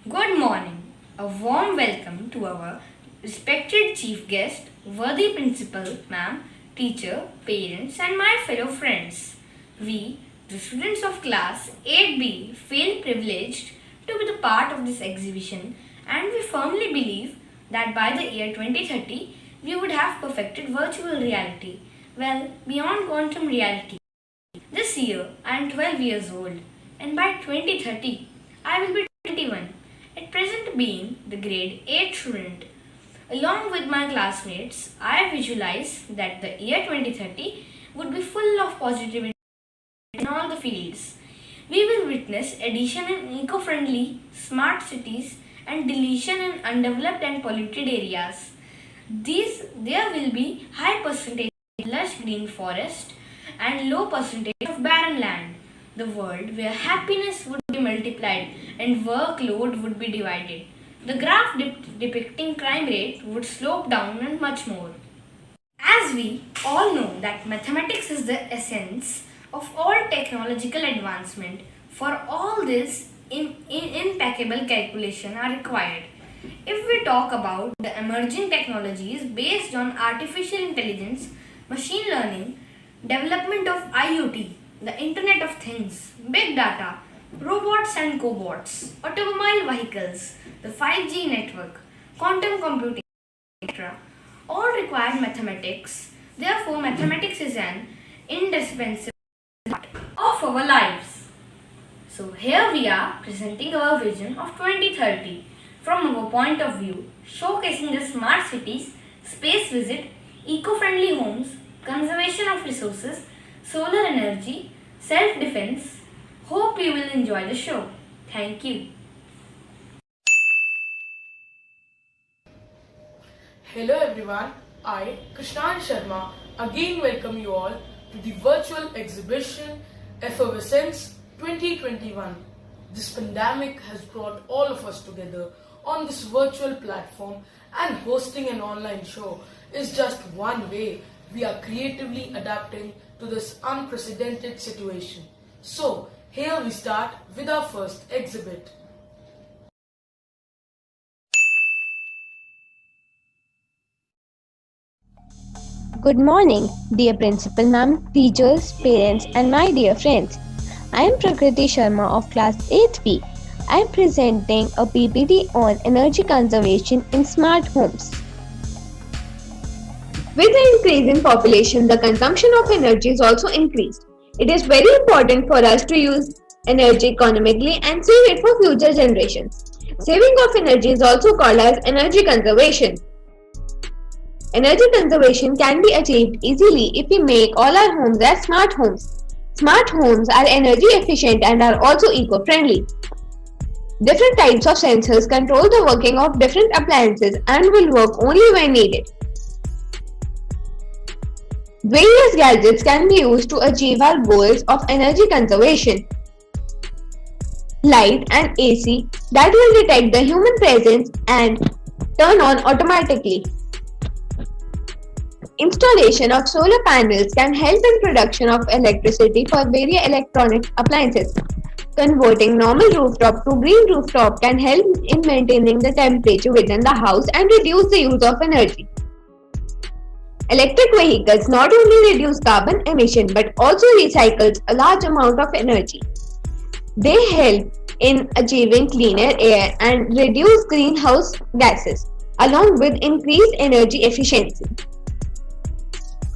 Good morning. A warm welcome to our respected chief guest, worthy principal, ma'am, teacher, parents, and my fellow friends. We, the students of class 8B, feel privileged to be the part of this exhibition, and we firmly believe that by the year 2030, we would have perfected virtual reality, well, beyond quantum reality. This year, I am 12 years old, and by 2030, I will be 21. At present, being the grade 8 student, along with my classmates, I visualize that the year 2030 would be full of positivity in all the fields. We will witness addition in eco-friendly, smart cities and deletion in undeveloped and polluted areas. There will be high percentage of lush green forest and low percentage of barren land. The world where happiness would be multiplied and workload would be divided. The graph depicting crime rate would slope down and much more. As we all know that mathematics is the essence of all technological advancement, for all this impeccable calculation are required. If we talk about the emerging technologies based on artificial intelligence, machine learning, development of IoT, the Internet of Things, big data, robots and cobots, automobile vehicles, the 5G network, quantum computing, etc., all require mathematics. Therefore, mathematics is an indispensable part of our lives. So, here we are presenting our vision of 2030 from our point of view, showcasing the smart cities, space visit, eco-friendly homes, conservation of resources, solar energy, self-defense. Hope you will enjoy the show. Thank you. Hello everyone, I, Krishnan Sharma, again welcome you all to the virtual exhibition Effervescence 2021. This pandemic has brought all of us together on this virtual platform, and hosting an online show is just one way we are creatively adapting to this unprecedented situation. So, here we start with our first exhibit. Good morning, dear Principal Ma'am, teachers, parents, and my dear friends. I am Prakriti Sharma of Class 8B. I am presenting a PPT on energy conservation in smart homes. With the increase in population, the consumption of energy is also increased. It is very important for us to use energy economically and save it for future generations. Saving of energy is also called as energy conservation. Energy conservation can be achieved easily if we make all our homes as smart homes. Smart homes are energy efficient and are also eco-friendly. Different types of sensors control the working of different appliances and will work only when needed. Various gadgets can be used to achieve our goals of energy conservation. Light and AC that will detect the human presence and turn on automatically. Installation of solar panels can help in production of electricity for various electronic appliances. Converting normal rooftop to green rooftop can help in maintaining the temperature within the house and reduce the use of energy. Electric vehicles not only reduce carbon emission but also recycles a large amount of energy. They help in achieving cleaner air and reduce greenhouse gases, along with increased energy efficiency.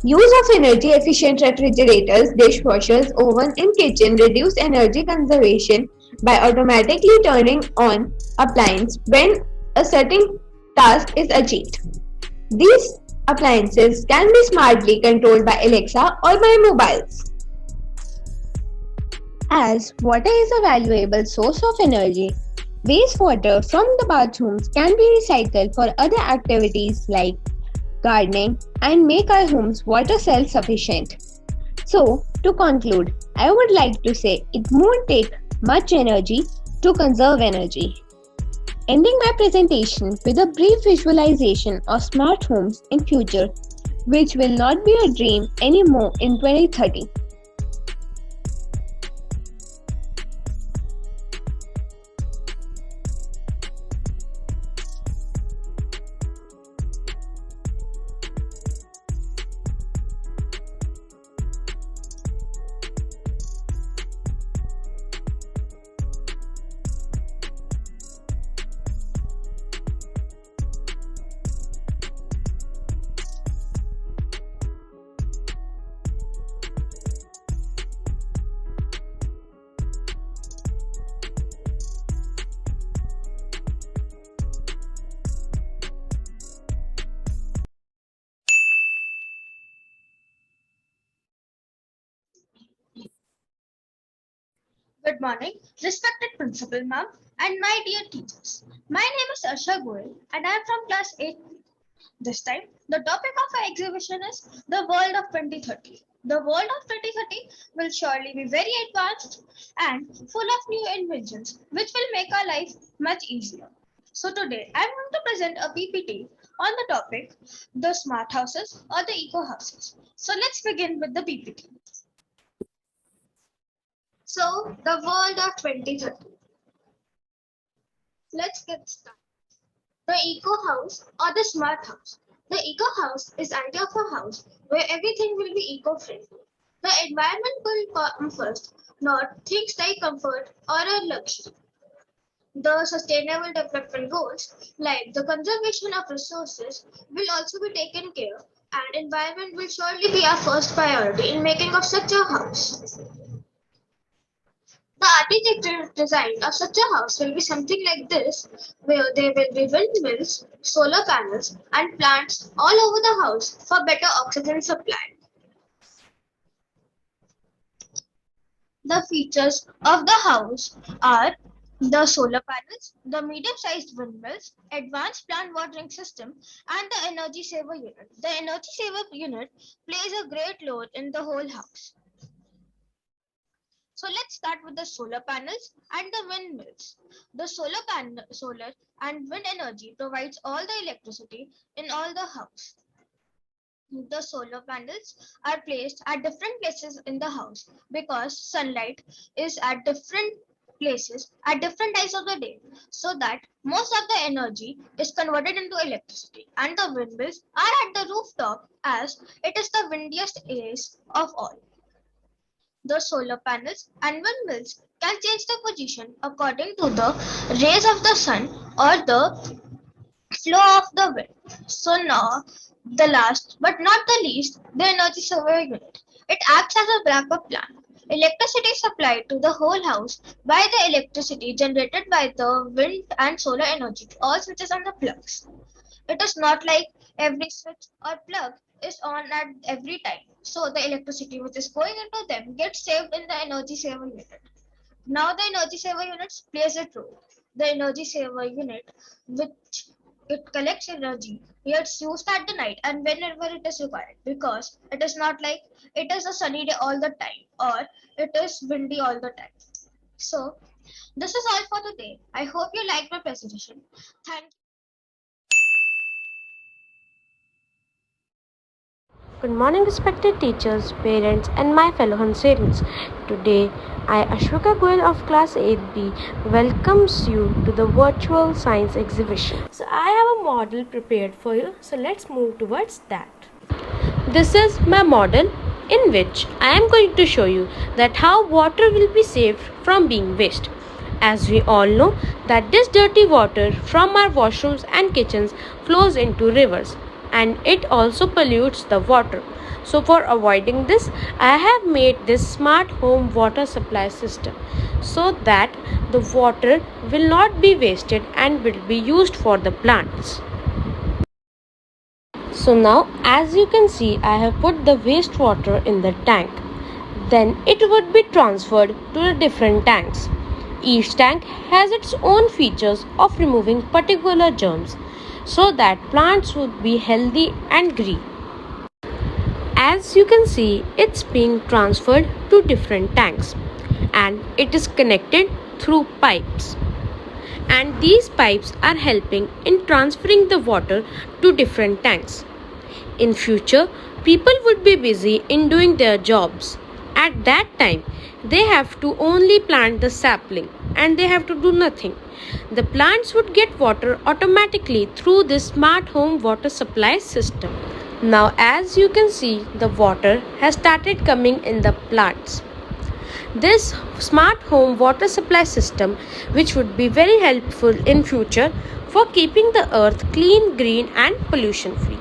Use of energy efficient refrigerators, dishwashers, oven in kitchen reduce energy conservation by automatically turning on appliance when a certain task is achieved. These appliances can be smartly controlled by Alexa or by mobiles. As water is a valuable source of energy, wastewater from the bathrooms can be recycled for other activities like gardening and make our homes water self-sufficient. So, to conclude, I would like to say it won't take much energy to conserve energy. Ending my presentation with a brief visualization of smart homes in future, which will not be a dream anymore in 2030. Good morning, respected principal ma'am and my dear teachers. My name is Arsha Goel and I am from class 8. This time, the topic of our exhibition is the world of 2030. The world of 2030 will surely be very advanced and full of new inventions which will make our life much easier. So today, I am going to present a PPT on the topic the smart houses or the eco houses. So let's begin with the PPT. So, the world of 2030. Let's get started. The eco house or the smart house. The eco house is idea of a house where everything will be eco-friendly. The environment will come first, not things like comfort or a luxury. The sustainable development goals, like the conservation of resources, will also be taken care, and environment will surely be our first priority in making of such a house. The architectural design of such a house will be something like this, where there will be windmills, solar panels, and plants all over the house for better oxygen supply. The features of the house are the solar panels, the medium-sized windmills, advanced plant watering system, and the energy saver unit. The energy saver unit plays a great role in the whole house. So let's start with the solar panels and the windmills. The solar and wind energy provides all the electricity in all the house. The solar panels are placed at different places in the house because sunlight is at different places at different times of the day, so that most of the energy is converted into electricity, and the windmills are at the rooftop as it is the windiest place of all. The solar panels and windmills can change their position according to the rays of the sun or the flow of the wind. So now, the last but not the least, the energy saver unit. It acts as a backup plan. Electricity is supplied to the whole house by the electricity generated by the wind and solar energy, all switches and the plugs. It is not like every switch or plug is on at every time. So the electricity which is going into them gets saved in the energy saver unit. Now the energy saver units plays a role. The energy saver unit, which it collects energy, it's used at the night and whenever it is required, because it is not like it is a sunny day all the time or it is windy all the time. So this is all for today. I hope you liked my presentation. Thank you. Good morning, respected teachers, parents, and my fellow Hansarians. Today, I, Ashwika Goel of Class 8B, welcomes you to the virtual science exhibition. So, I have a model prepared for you. So, let's move towards that. This is my model in which I am going to show you that how water will be saved from being waste. As we all know that this dirty water from our washrooms and kitchens flows into rivers, and it also pollutes the water. So for avoiding this, I have made this smart home water supply system so that the water will not be wasted and will be used for the plants. So now, as you can see, I have put the wastewater in the tank. Then it would be transferred to the different tanks. Each tank has its own features of removing particular germs so that plants would be healthy and green. As you can see, it's being transferred to different tanks and it is connected through pipes. And these pipes are helping in transferring the water to different tanks. In future, people would be busy in doing their jobs. At that time, they have to only plant the sapling and they have to do nothing. The plants would get water automatically through this smart home water supply system. Now, as you can see, the water has started coming in the plants. This smart home water supply system, which would be very helpful in future for keeping the earth clean, green and pollution free.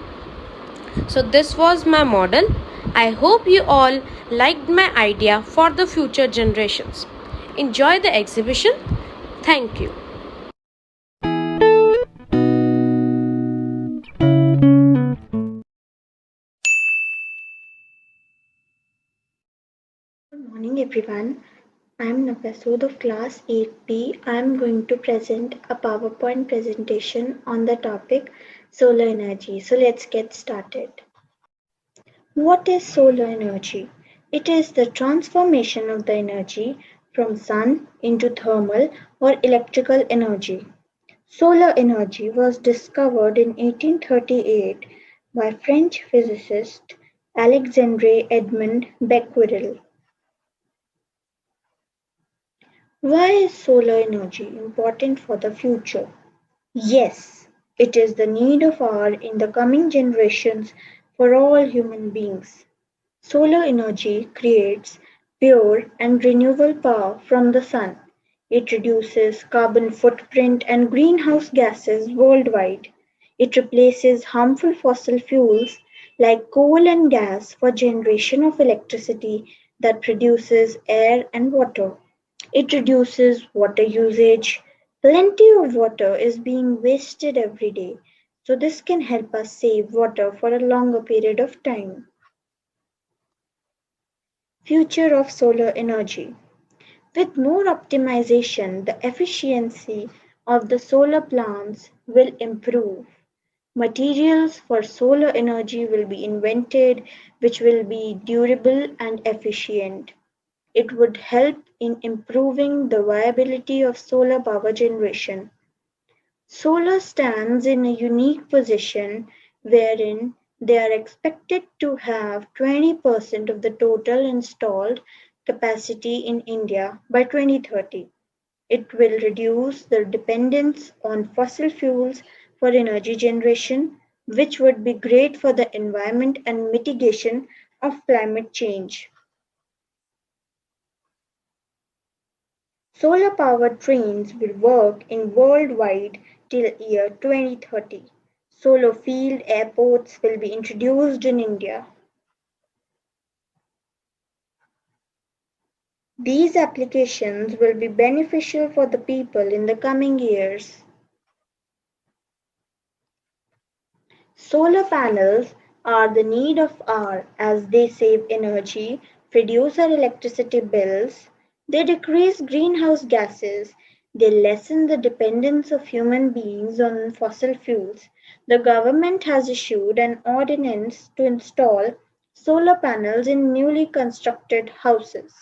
So this was my model. I hope you all liked my idea for the future generations. Enjoy the exhibition. Thank you. Good morning, everyone. I'm Nafesood of Class 8B. I'm going to present a PowerPoint presentation on the topic solar energy. So let's get started. What is solar energy? It is the transformation of the energy from sun into thermal or electrical energy. Solar energy was discovered in 1838 by French physicist Alexandre Edmond Becquerel. Why is solar energy important for the future? Yes, it is the need of our in the coming generations for all human beings. Solar energy creates pure and renewable power from the sun. It reduces carbon footprint and greenhouse gases worldwide. It replaces harmful fossil fuels like coal and gas for generation of electricity that produces air and water. It reduces water usage. Plenty of water is being wasted every day, so this can help us save water for a longer period of time. Future of solar energy. With more optimization, the efficiency of the solar plants will improve. Materials for solar energy will be invented which will be durable and efficient. It would help in improving the viability of solar power generation. Solar stands in a unique position wherein they are expected to have 20% of the total installed capacity in India by 2030. It will reduce the dependence on fossil fuels for energy generation, which would be great for the environment and mitigation of climate change. Solar powered trains will work in worldwide till year 2030. Solar field airports will be introduced in India. These applications will be beneficial for the people in the coming years. Solar panels are the need of hour as they save energy, reduce our electricity bills, they decrease greenhouse gases, they lessen the dependence of human beings on fossil fuels. The government has issued an ordinance to install solar panels in newly constructed houses.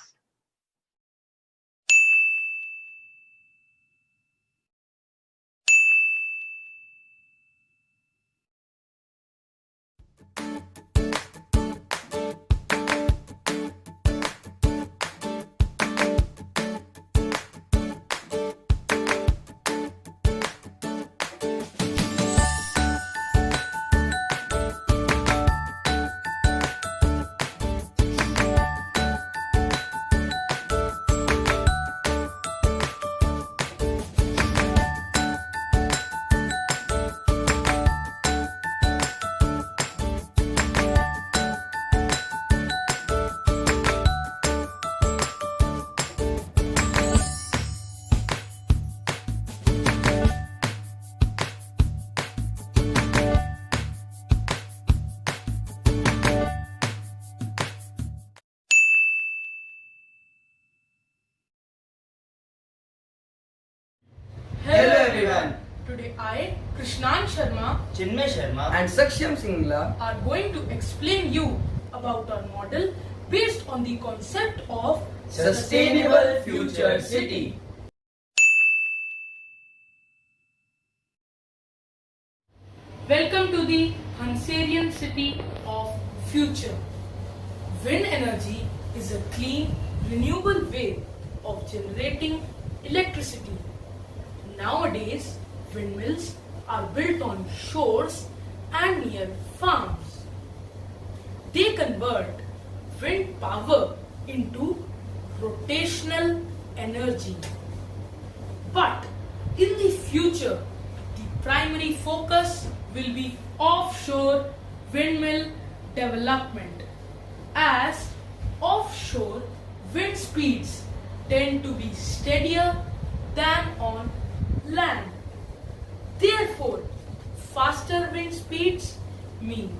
Hello everyone. Today I, Krishnan Sharma, Chinmay Sharma and Sakshyam Singla are going to explain you about our model based on the concept of Sustainable Future City. Welcome to the Hansarian city of future. Wind energy is a clean, renewable way of generating electricity. Nowadays, windmills are built on shores and near farms. They convert wind power into rotational energy. But in the future, the primary focus will be offshore windmill development, as offshore wind speeds tend to be steadier than on land. Therefore, faster wind speeds mean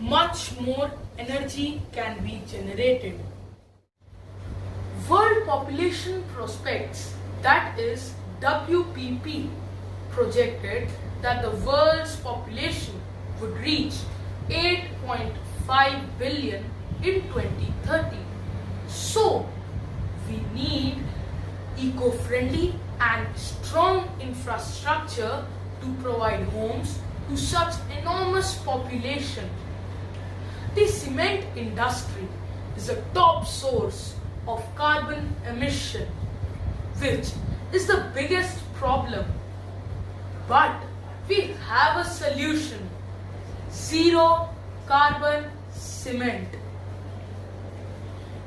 much more energy can be generated. World Population Prospects, that is WPP, projected that the world's population would reach 8.5 billion in 2030. So, we need eco-friendly and strong infrastructure to provide homes to such enormous population. The cement industry is a top source of carbon emission, which is the biggest problem. But we have a solution: zero carbon cement.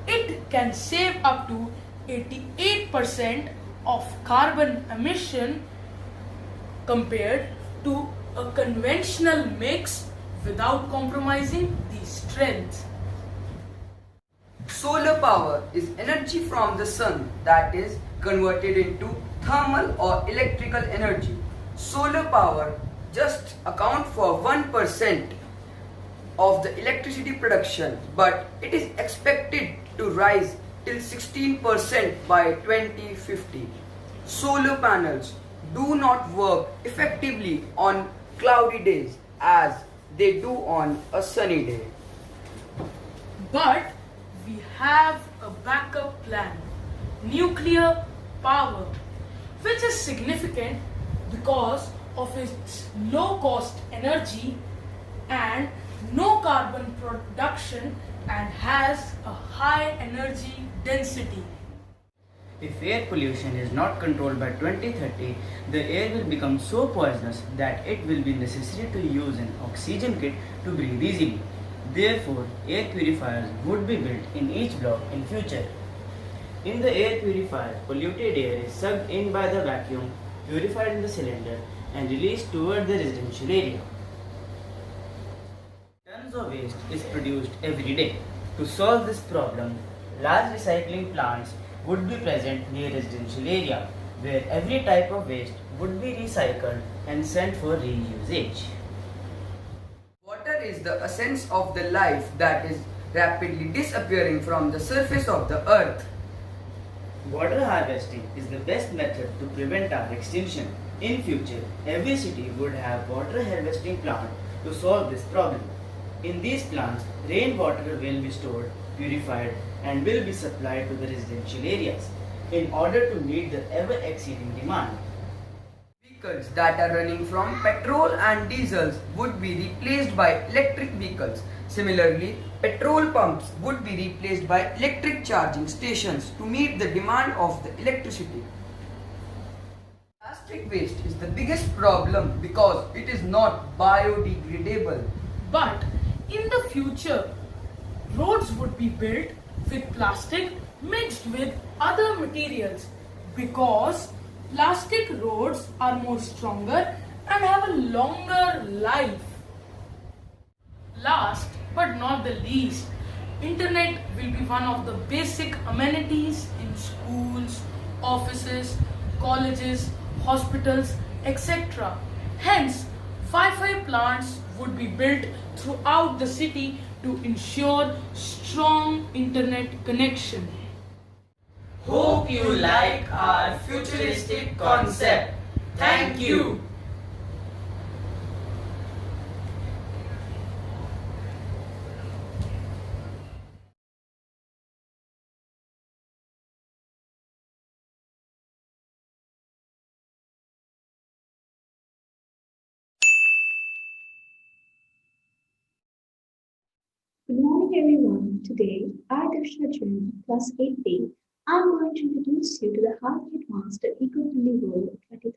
It can save up to 88% of carbon emission compared to a conventional mix without compromising the strength. Solar power is energy from the sun that is converted into thermal or electrical energy. Solar power just account for 1% of the electricity production, but it is expected to rise till 16% by 2050. Solar panels do not work effectively on cloudy days as they do on a sunny day. But we have a backup plan: nuclear power, which is significant because of its low cost energy and no carbon production and has a high energy density. If air pollution is not controlled by 2030, the air will become so poisonous that it will be necessary to use an oxygen kit to breathe easily. Therefore, air purifiers would be built in each block in future. In the air purifier, polluted air is sucked in by the vacuum, purified in the cylinder and released toward the residential area. Tons of waste is produced every day. To solve this problem, large recycling plants would be present near residential area, where every type of waste would be recycled and sent for reusage. Water is the essence of the life that is rapidly disappearing from the surface of the earth. Water harvesting is the best method to prevent our extinction. In future, every city would have water harvesting plant to solve this problem. In these plants, rainwater will be stored, purified and will be supplied to the residential areas in order to meet the ever-exceeding demand. Vehicles that are running from petrol and diesels would be replaced by electric vehicles. Similarly, petrol pumps would be replaced by electric charging stations to meet the demand of the electricity. Plastic waste is the biggest problem because it is not biodegradable. But in the future, roads would be built with plastic mixed with other materials because plastic roads are more stronger and have a longer life. Last but not the least, internet will be one of the basic amenities in schools, offices, colleges, hospitals, etc. Hence, Wi-Fi plants would be built throughout the city to ensure strong internet connection. Hope you like our futuristic concept. Thank you. Good morning, everyone. Today, I, Krishna Jain, class 8B, I'm going to introduce you to the highly advanced eco-friendly world of 2030.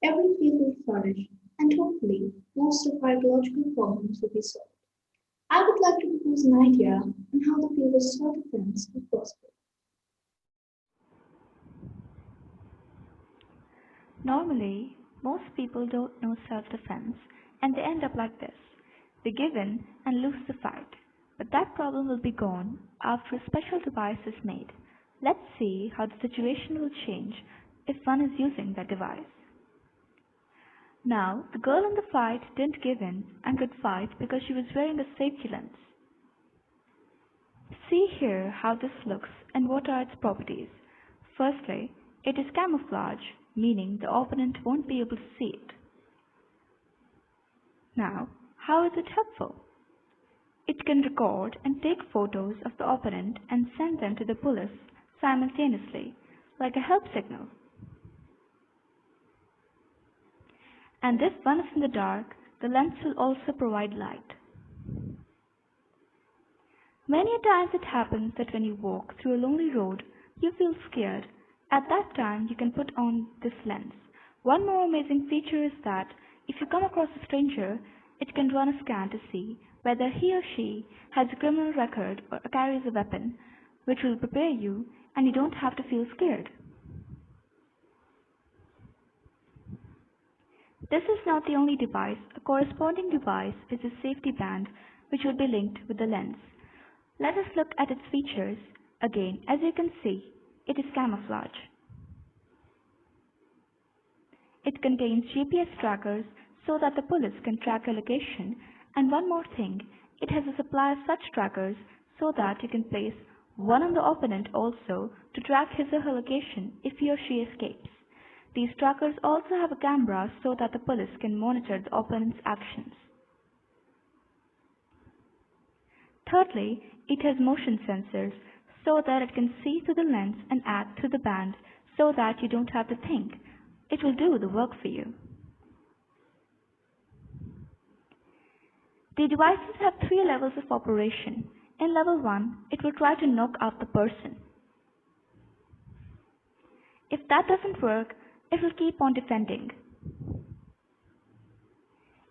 Every field will flourish, and hopefully, most of our ecological problems will be solved. I would like to propose an idea on how the field of self-defense will prosper. Normally, most people don't know self-defense and they end up like this. They give in and lose the fight. But that problem will be gone after a special device is made. Let's see how the situation will change if one is using that device. Now, the girl in the fight didn't give in and could fight because she was wearing a safety lens. See here how this looks and what are its properties? Firstly, it is camouflage, meaning the opponent won't be able to see it. Now, how is it helpful? It can record and take photos of the opponent and send them to the police simultaneously, like a help signal. And if one is in the dark, the lens will also provide light. Many a times it happens that when you walk through a lonely road, you feel scared. At that time, you can put on this lens. One more amazing feature is that if you come across a stranger, it can run a scan to see whether he or she has a criminal record or carries a weapon, which will prepare you and you don't have to feel scared. This is not the only device. A corresponding device is a safety band which will be linked with the lens. Let us look at its features. Again, as you can see, it is camouflage. It contains GPS trackers so that the police can track a location, and one more thing, it has a supply of such trackers so that you can place one on the opponent also to track his or her location if he or she escapes. These trackers also have a camera so that the police can monitor the opponent's actions. Thirdly, it has motion sensors so that it can see through the lens and act through the band so that you don't have to think. It will do the work for you. The devices have 3 levels of operation. In level 1, it will try to knock out the person. If that doesn't work, it will keep on defending.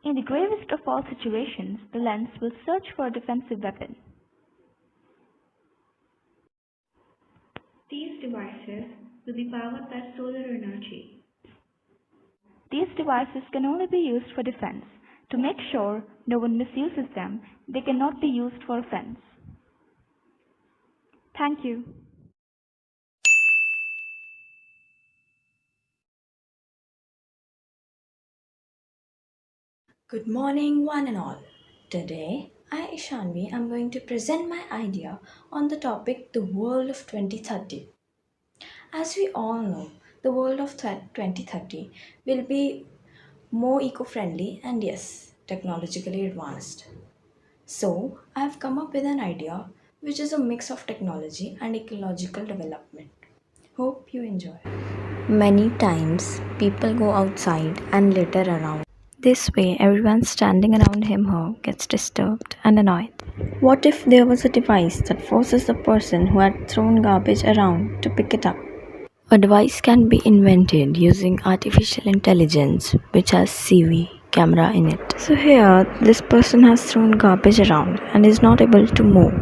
In the gravest of all situations, the lens will search for a defensive weapon. These devices will be powered by solar energy. These devices can only be used for defense. To make sure no one misuses them, they cannot be used for offense. Thank you. Good morning, one and all. Today, I, Ishanvi, am going to present my idea on the topic the world of 2030. As we all know, the world of 2030 will be more eco-friendly and yes, technologically advanced. So, I have come up with an idea which is a mix of technology and ecological development. Hope you enjoy. Many times, people go outside and litter around. This way, everyone standing around him or her gets disturbed and annoyed. What if there was a device that forces the person who had thrown garbage around to pick it up? A device can be invented using artificial intelligence which has CV camera in it. So here, this person has thrown garbage around and is not able to move.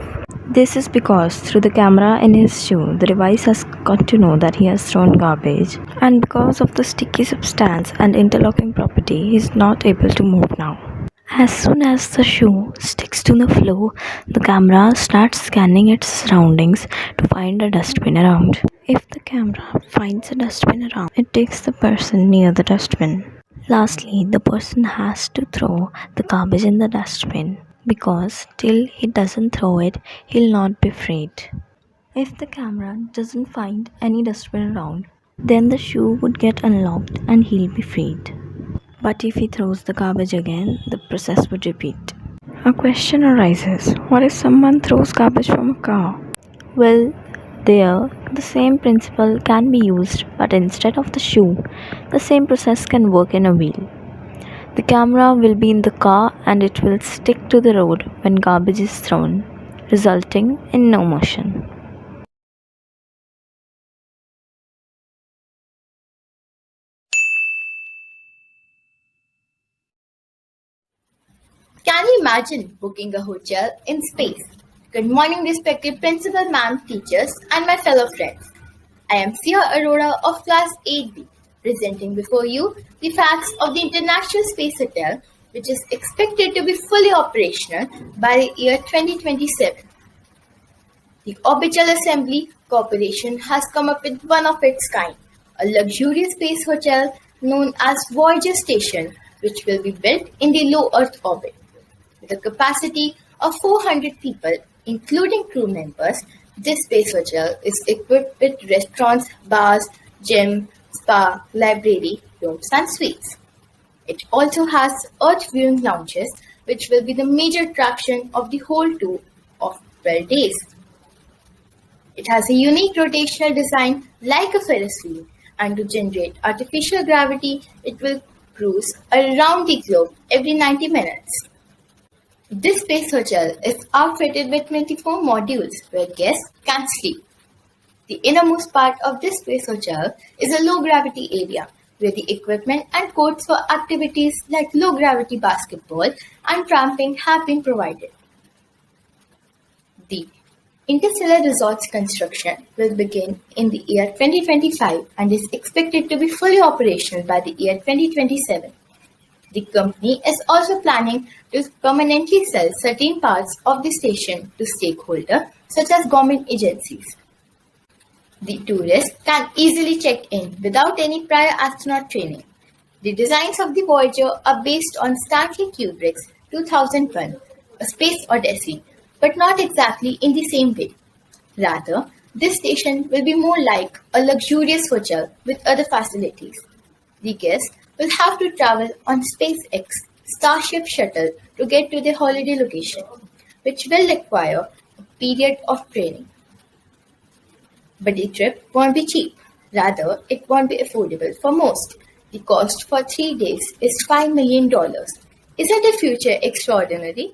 This is because through the camera in his shoe, the device has got to know that he has thrown garbage, and because of the sticky substance and interlocking property, he is not able to move now. As soon as the shoe sticks to the floor, the camera starts scanning its surroundings to find a dustbin around. If the camera finds a dustbin around, it takes the person near the dustbin. Lastly, the person has to throw the garbage in the dustbin, because till he doesn't throw it, he'll not be freed. If the camera doesn't find any dustbin around, then the shoe would get unlocked and he'll be freed. But if he throws the garbage again, the process would repeat. A question arises, what if someone throws garbage from a car? Well, there, the same principle can be used, but instead of the shoe, the same process can work in a wheel. The camera will be in the car and it will stick to the road when garbage is thrown, resulting in no motion. Can you imagine booking a hotel in space? Good morning, respected principal, ma'am, teachers, and my fellow friends. I am Sia Arora of Class 8B, presenting before you the facts of the International Space Hotel, which is expected to be fully operational by the year 2027. The Orbital Assembly Corporation has come up with one of its kind, a luxurious space hotel known as Voyager Station, which will be built in the low Earth orbit. With a capacity of 400 people, including crew members, This space hotel is equipped with restaurants, bars, gym, spa, library, rooms and suites. It also has earth viewing lounges, which will be the major attraction of the whole tour of 12 days. It has a unique rotational design like a Ferris wheel, and to generate artificial gravity, it will cruise around the globe every 90 minutes. This space hotel is outfitted with 24 modules where guests can sleep. The innermost part of this space hotel is a low gravity area where the equipment and courts for activities like low gravity basketball and tramping have been provided. The Interstellar Resort's construction will begin in the year 2025 and is expected to be fully operational by the year 2027. The company is also planning to permanently sell certain parts of the station to stakeholders such as government agencies. The tourists can easily check in without any prior astronaut training. The designs of the Voyager are based on Stanley Kubrick's 2001: A Space Odyssey, but not exactly in the same way. Rather, this station will be more like a luxurious hotel with other facilities. The guests will have to travel on SpaceX Starship shuttle to get to their holiday location, which will require a period of training. But the trip won't be cheap. Rather, it won't be affordable for most. The cost for 3 days is $5 million. Isn't the future extraordinary?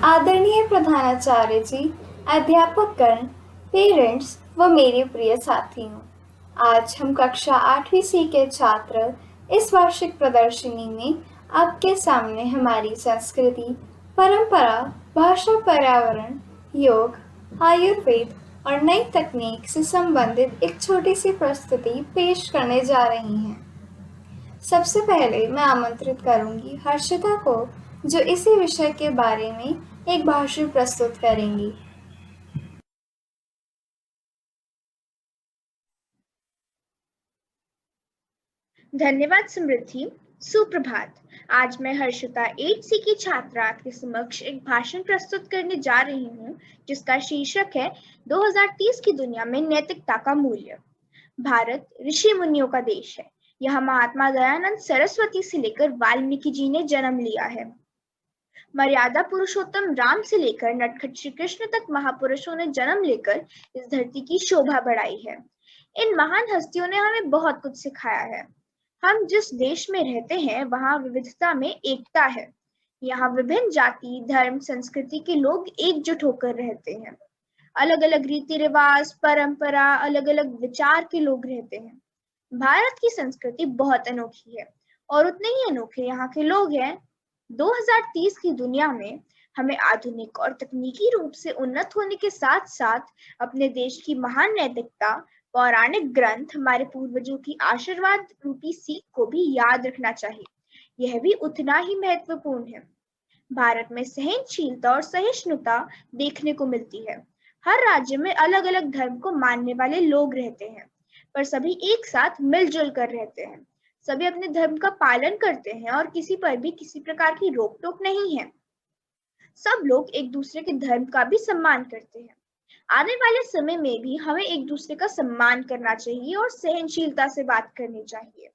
आदरणीय प्रधानाचार्य जी, अध्यापकगण, parents व मेरे प्रिय साथियों, आज हम कक्षा 8वीं सी के छात्र इस वार्षिक प्रदर्शनी में आपके सामने हमारी संस्कृति, परंपरा, भाषा, पर्यावरण, योग, आयुर्वेद और नई तकनीक से संबंधित एक छोटी सी प्रस्तुति पेश करने जा रही हैं। सबसे पहले मैं आमंत्रित करूंगी हर्षिता को, जो इसी विषय के बारे में एक भाषण प्रस्तुत करेंगी। धन्यवाद समृद्धि। सुप्रभात। आज मैं हर्षिता 8C की छात्रा आपके समक्ष एक भाषण प्रस्तुत करने जा रही हूँ, जिसका शीर्षक है 2030 की दुनिया में नैतिकता का मूल्य। भारत ऋषि मुनियों का देश है। यहाँ महात्मा दयानंद सरस्वती से लेकर वाल्मीकि जी ने जन्म लिया है। मर्यादा पुरुषोत्तम राम से लेकर नटखट श्री कृष्ण तक महापुरुषों ने जन्म लेकर इस धरती की शोभा बढ़ाई है। इन महान हस्तियों ने हमें बहुत कुछ सिखाया है। हम जिस देश में रहते हैं वहाँ विविधता में एकता है। यहाँ विभिन्न जाति, धर्म, संस्कृति के लोग एकजुट होकर रहते हैं। अलग अलग रीति रिवाज, परंपरा, अलग अलग विचार के लोग रहते हैं। भारत की संस्कृति बहुत अनोखी है और उतने ही अनोखे यहाँ के लोग हैं। 2030 की दुनिया में हमें आधुनिक और तकनीकी रूप से उन्नत होने के साथ साथ अपने देश की महान नैतिकता, पौराणिक ग्रंथ, हमारे पूर्वजों की आशीर्वाद रूपी सीख को भी याद रखना चाहिए। यह भी उतना ही महत्वपूर्ण है। भारत में सहनशीलता और सहिष्णुता देखने को मिलती है। हर राज्य में अलग अलग धर्म को मानने वाले लोग रहते हैं, पर सभी एक साथ मिलजुल कर रहते हैं। सभी अपने धर्म का पालन करते हैं और किसी पर भी किसी प्रकार की रोक टोक नहीं है। सब लोग एक दूसरे के धर्म का भी सम्मान करते हैं। आने वाले समय में भी हमें एक दूसरे का सम्मान करना चाहिए और सहनशीलता से बात करनी चाहिए।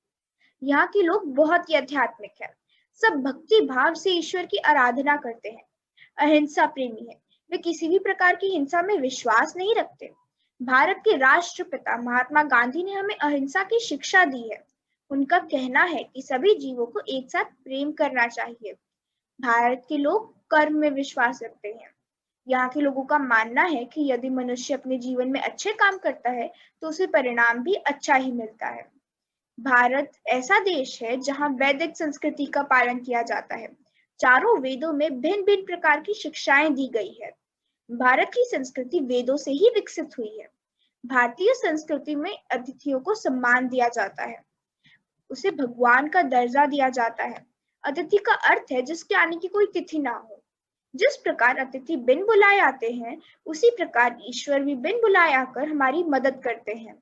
यहाँ के लोग बहुत ही आध्यात्मिक हैं। सब भक्ति भाव से ईश्वर की आराधना करते हैं। अहिंसा प्रेमी है। वे किसी भी प्रकार की हिंसा में विश्वास नहीं रखते। भारत के राष्ट्रपिता महात्मा गांधी ने हमें अहिंसा की शिक्षा दी है। उनका कहना है कि सभी जीवों को एक साथ प्रेम करना चाहिए। भारत के लोग कर्म में विश्वास रखते हैं। यहाँ के लोगों का मानना है कि यदि मनुष्य अपने जीवन में अच्छे काम करता है तो उसे परिणाम भी अच्छा ही मिलता है। भारत ऐसा देश है जहाँ वैदिक संस्कृति का पालन किया जाता है। चारों वेदों में भिन्न भिन्न प्रकार की शिक्षाएं दी गई है। भारत की संस्कृति वेदों से ही विकसित हुई है। भारतीय संस्कृति में अतिथियों को सम्मान दिया जाता है, उसे भगवान का दर्जा दिया जाता है। अतिथि का अर्थ है जिसके आने की कोई तिथि ना हो। जिस प्रकार अतिथि बिन बुलाए आते हैं, उसी प्रकार ईश्वर भी बिन बुलाए आकर हमारी मदद करते हैं।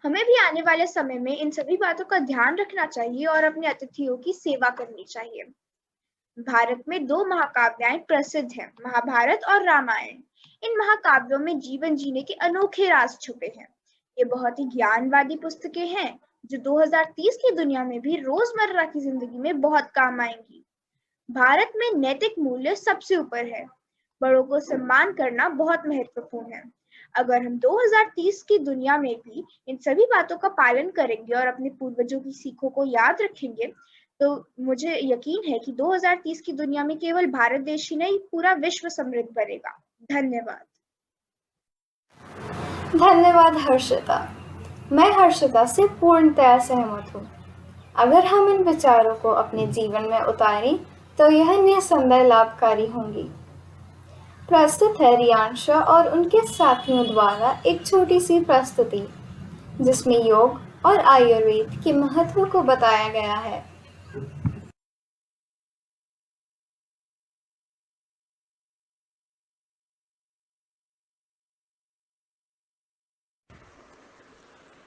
हमें भी आने वाले समय में इन सभी बातों का ध्यान रखना चाहिए और अपने अतिथियों की सेवा करनी चाहिए। भारत में 2 महाकाव्याएं प्रसिद्ध हैं, महाभारत और रामायण। इन महाकाव्यों में जीवन जीने के अनोखे राज छुपे हैं। ये बहुत ही ज्ञानवादी पुस्तकें हैं जो 2030 की दुनिया में भी रोजमर्रा की जिंदगी में बहुत काम आएंगी। भारत में नैतिक मूल्य सबसे ऊपर है। बड़ों को सम्मान करना बहुत महत्वपूर्ण है। अगर हम 2030 की दुनिया में भी इन सभी बातों का पालन करेंगे और अपने पूर्वजों की सीखों को याद रखेंगे, तो मुझे यकीन है कि 2030 की दुनिया में केवल भारत देश ही नहीं, पूरा विश्व समृद्ध बनेगा। धन्यवाद। धन्यवाद हर्षिता। मैं हर्षिता से पूर्णतया सहमत हूँ। अगर हम इन विचारों को अपने जीवन में उतारें तो यह निसंदेह लाभकारी होंगी। प्रस्तुत है रियांशा और उनके साथियों द्वारा एक छोटी सी प्रस्तुति जिसमें योग और आयुर्वेद के महत्व को बताया गया है।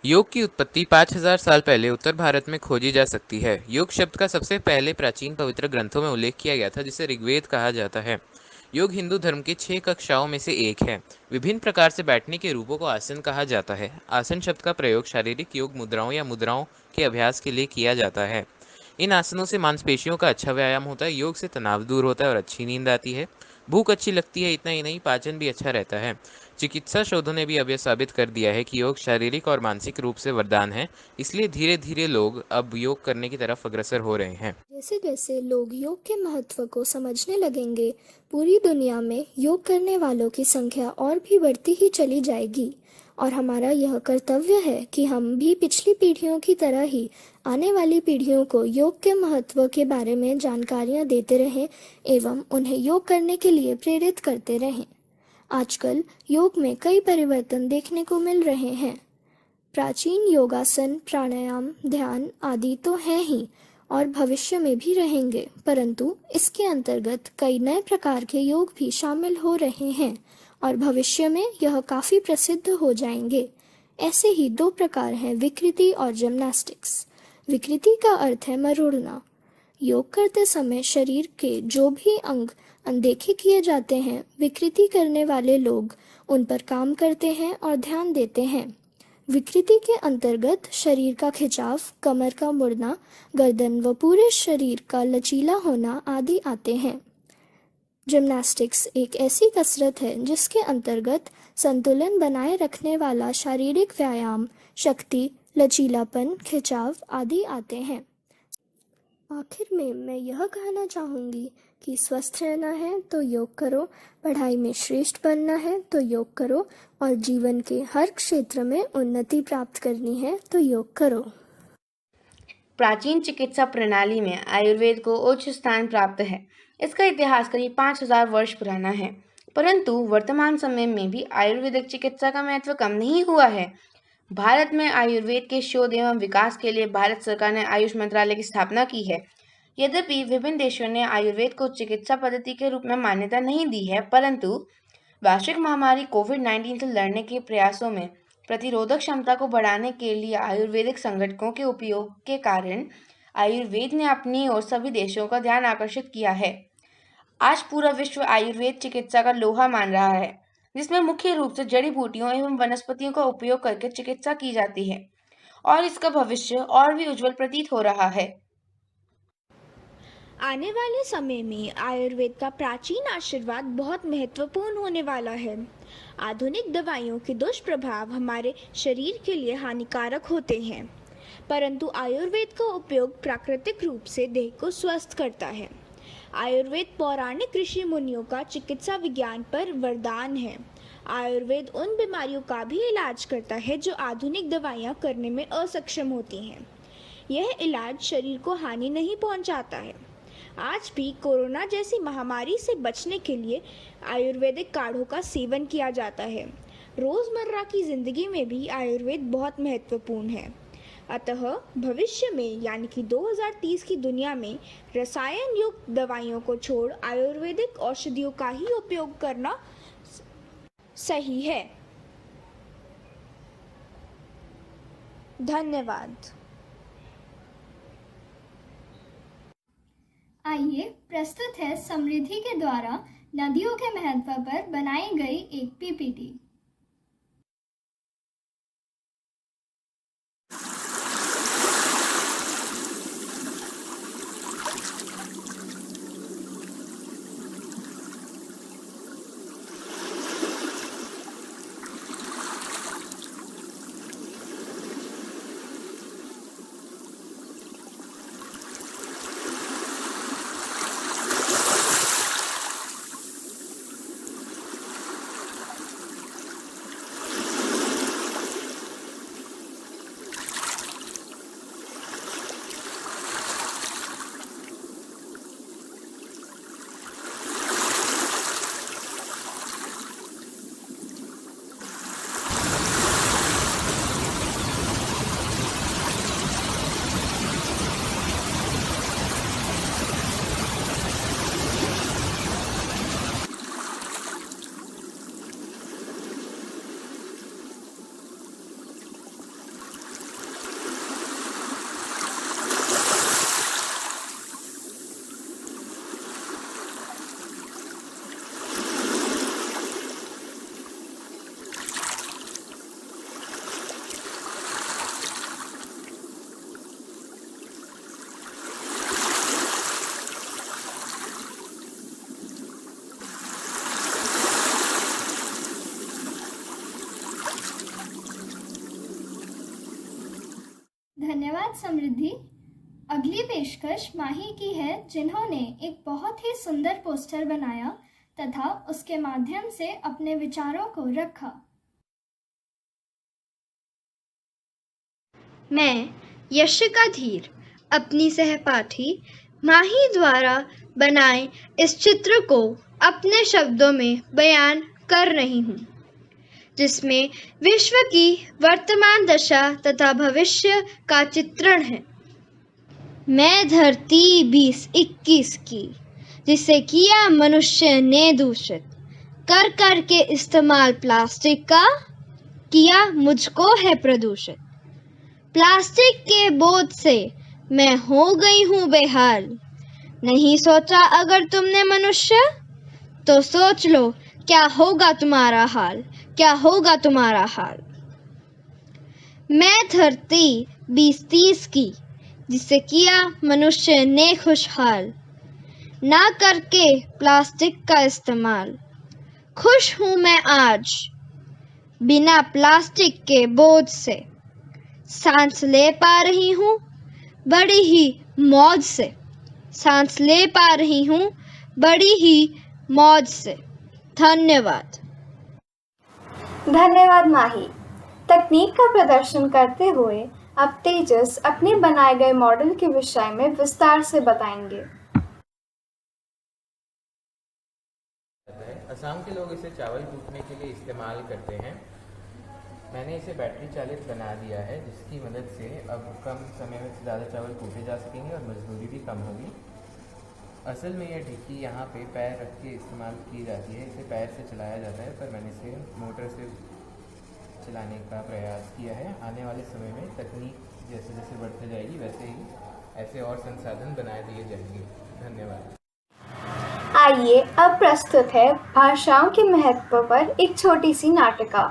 योग की उत्पत्ति 5000 साल पहले उत्तर भारत में खोजी जा सकती है। योग शब्द का सबसे पहले प्राचीन पवित्र ग्रंथों में उल्लेख किया गया था, जिसे ऋग्वेद कहा जाता है। योग हिंदू धर्म की 6 कक्षाओं में से एक है। विभिन्न प्रकार से बैठने के रूपों को आसन कहा जाता है। आसन शब्द का प्रयोग शारीरिक योग मुद्राओं या मुद्राओं के अभ्यास के लिए किया जाता है। इन आसनों से मांसपेशियों का अच्छा व्यायाम होता है, योग से तनाव दूर होता है और अच्छी नींद आती है। भूख अच्छी लगती है। इतना ही नहीं, पाचन भी अच्छा रहता है। चिकित्सा शोधों ने भी अब यह साबित कर दिया है कि योग शारीरिक और मानसिक रूप से वरदान है। इसलिए धीरे धीरे लोग अब योग करने की तरफ अग्रसर हो रहे हैं। जैसे जैसे लोग योग के महत्व को समझने लगेंगे, पूरी दुनिया में योग करने वालों की संख्या और भी बढ़ती ही चली जाएगी। और हमारा यह कर्तव्य है कि हम भी पिछली पीढ़ियों की तरह ही आने वाली पीढ़ियों को योग के महत्व के बारे में जानकारियाँ देते रहें एवं उन्हें योग करने के लिए प्रेरित करते रहें। आजकल योग में कई परिवर्तन देखने को मिल रहे हैं। प्राचीन योगासन, प्राणायाम, ध्यान आदि तो हैं ही और भविष्य में भी रहेंगे, परंतु इसके अंतर्गत कई नए प्रकार के योग भी शामिल हो रहे हैं और भविष्य में यह काफ़ी प्रसिद्ध हो जाएंगे। ऐसे ही 2 प्रकार हैं, विकृति और जिम्नास्टिक्स। विकृति का अर्थ है मरोड़ना। योग करते समय शरीर के जो भी अंग अनदेखे किए जाते हैं, विकृति करने वाले लोग उन पर काम करते हैं और ध्यान देते हैं। विकृति के अंतर्गत शरीर का खिंचाव, कमर का मुड़ना, गर्दन व पूरे शरीर का लचीला होना आदि आते हैं। जिम्नास्टिक्स एक ऐसी कसरत है जिसके अंतर्गत संतुलन बनाए रखने वाला शारीरिक व्यायाम, शक्ति, लचीलापन, खिंचाव आदि आते हैं। आखिर में मैं यह कहना चाहूँगी कि स्वस्थ रहना है तो योग करो, पढ़ाई में श्रेष्ठ बनना है तो योग करो और जीवन के हर क्षेत्र में उन्नति प्राप्त करनी है तो योग करो। प्राचीन चिकित्सा प्रणाली में आयुर्वेद को उच्च स्थान प्राप्त है। इसका इतिहास करीब 5000 वर्ष पुराना है, परंतु वर्तमान समय में भी आयुर्वेदिक चिकित्सा का महत्व कम नहीं हुआ है। भारत में आयुर्वेद के शोध एवं विकास के लिए भारत सरकार ने आयुष मंत्रालय की स्थापना की है। यद्यपि विभिन्न देशों ने आयुर्वेद को चिकित्सा पद्धति के रूप में मान्यता नहीं दी है, परंतु वैश्विक महामारी कोविड-19 से लड़ने के प्रयासों में प्रतिरोधक क्षमता को बढ़ाने के लिए आयुर्वेदिक संगठनों के उपयोग के कारण आयुर्वेद ने अपनी ओर सभी देशों का ध्यान आकर्षित किया है। आज पूरा विश्व आयुर्वेद चिकित्सा का लोहा मान रहा है, जिसमें मुख्य रूप से जड़ी बूटियों एवं वनस्पतियों का उपयोग करके चिकित्सा की जाती है और इसका भविष्य और भी उज्जवल प्रतीत हो रहा है। आने वाले समय में आयुर्वेद का प्राचीन आशीर्वाद बहुत महत्वपूर्ण होने वाला है। आधुनिक दवाइयों के दुष्प्रभाव हमारे शरीर के लिए हानिकारक होते हैं, परंतु आयुर्वेद का उपयोग प्राकृतिक रूप से देह को स्वस्थ करता है। आयुर्वेद पौराणिक ऋषि मुनियों का चिकित्सा विज्ञान पर वरदान है। आयुर्वेद उन बीमारियों का भी इलाज करता है जो आधुनिक दवाइयाँ करने में असक्षम होती हैं। यह इलाज शरीर को हानि नहीं पहुँचाता है। आज भी कोरोना जैसी महामारी से बचने के लिए आयुर्वेदिक काढ़ों का सेवन किया जाता है। रोज़मर्रा की ज़िंदगी में भी आयुर्वेद बहुत महत्वपूर्ण है। अतः भविष्य में यानी कि 2030 की दुनिया में रसायन युक्त दवाइयों को छोड़ आयुर्वेदिक औषधियों का ही उपयोग करना सही है। धन्यवाद। आइए प्रस्तुत है समृद्धि के द्वारा नदियों के महत्व पर बनाई गई एक पीपीटी। धन्यवाद समृद्धि। अगली पेशकश माही की है, जिन्होंने एक बहुत ही सुंदर पोस्टर बनाया तथा उसके माध्यम से अपने विचारों को रखा। मैं यशिका धीर अपनी सहपाठी माही द्वारा बनाए इस चित्र को अपने शब्दों में बयान कर रही हूँ, जिसमें विश्व की वर्तमान दशा तथा भविष्य का चित्रण है। मैं धरती 2021 की, जिसे किया मनुष्य ने दूषित, कर कर के इस्तेमाल प्लास्टिक का, किया मुझको है प्रदूषित। प्लास्टिक के बोझ से मैं हो गई हूँ बेहाल। नहीं सोचा अगर तुमने मनुष्य, तो सोच लो क्या होगा तुम्हारा हाल, क्या होगा तुम्हारा हाल। मैं धरती 2030 की, जिसे किया मनुष्य ने खुशहाल, ना करके प्लास्टिक का इस्तेमाल। खुश हूँ मैं आज बिना प्लास्टिक के बोझ से, सांस ले पा रही हूँ बड़ी ही मौज से, सांस ले पा रही हूँ बड़ी ही मौज से। धन्यवाद। धन्यवाद माही। तकनीक का प्रदर्शन करते हुए अब तेजस अपने बनाए गए मॉडल के विषय में विस्तार से बताएंगे। असम के लोग इसे चावल कूटने के लिए इस्तेमाल करते हैं। मैंने इसे बैटरी चालित बना दिया है, जिसकी मदद से अब कम समय में ज़्यादा चावल कूटे जा सकेंगे और मजदूरी भी कम होगी। असल में यह ढिक्की यहाँ पे पैर रख के इस्तेमाल की जाती है। इसे पैर से चलाया जाता है, पर मैंने इसे मोटर से चलाने का प्रयास किया है। आने वाले समय में तकनीक जैसे जैसे बढ़ती जाएगी, वैसे ही ऐसे और संसाधन बनाए दिए जाएंगे। धन्यवाद। आइए अब प्रस्तुत है भाषाओं के महत्व पर एक छोटी सी नाटिका।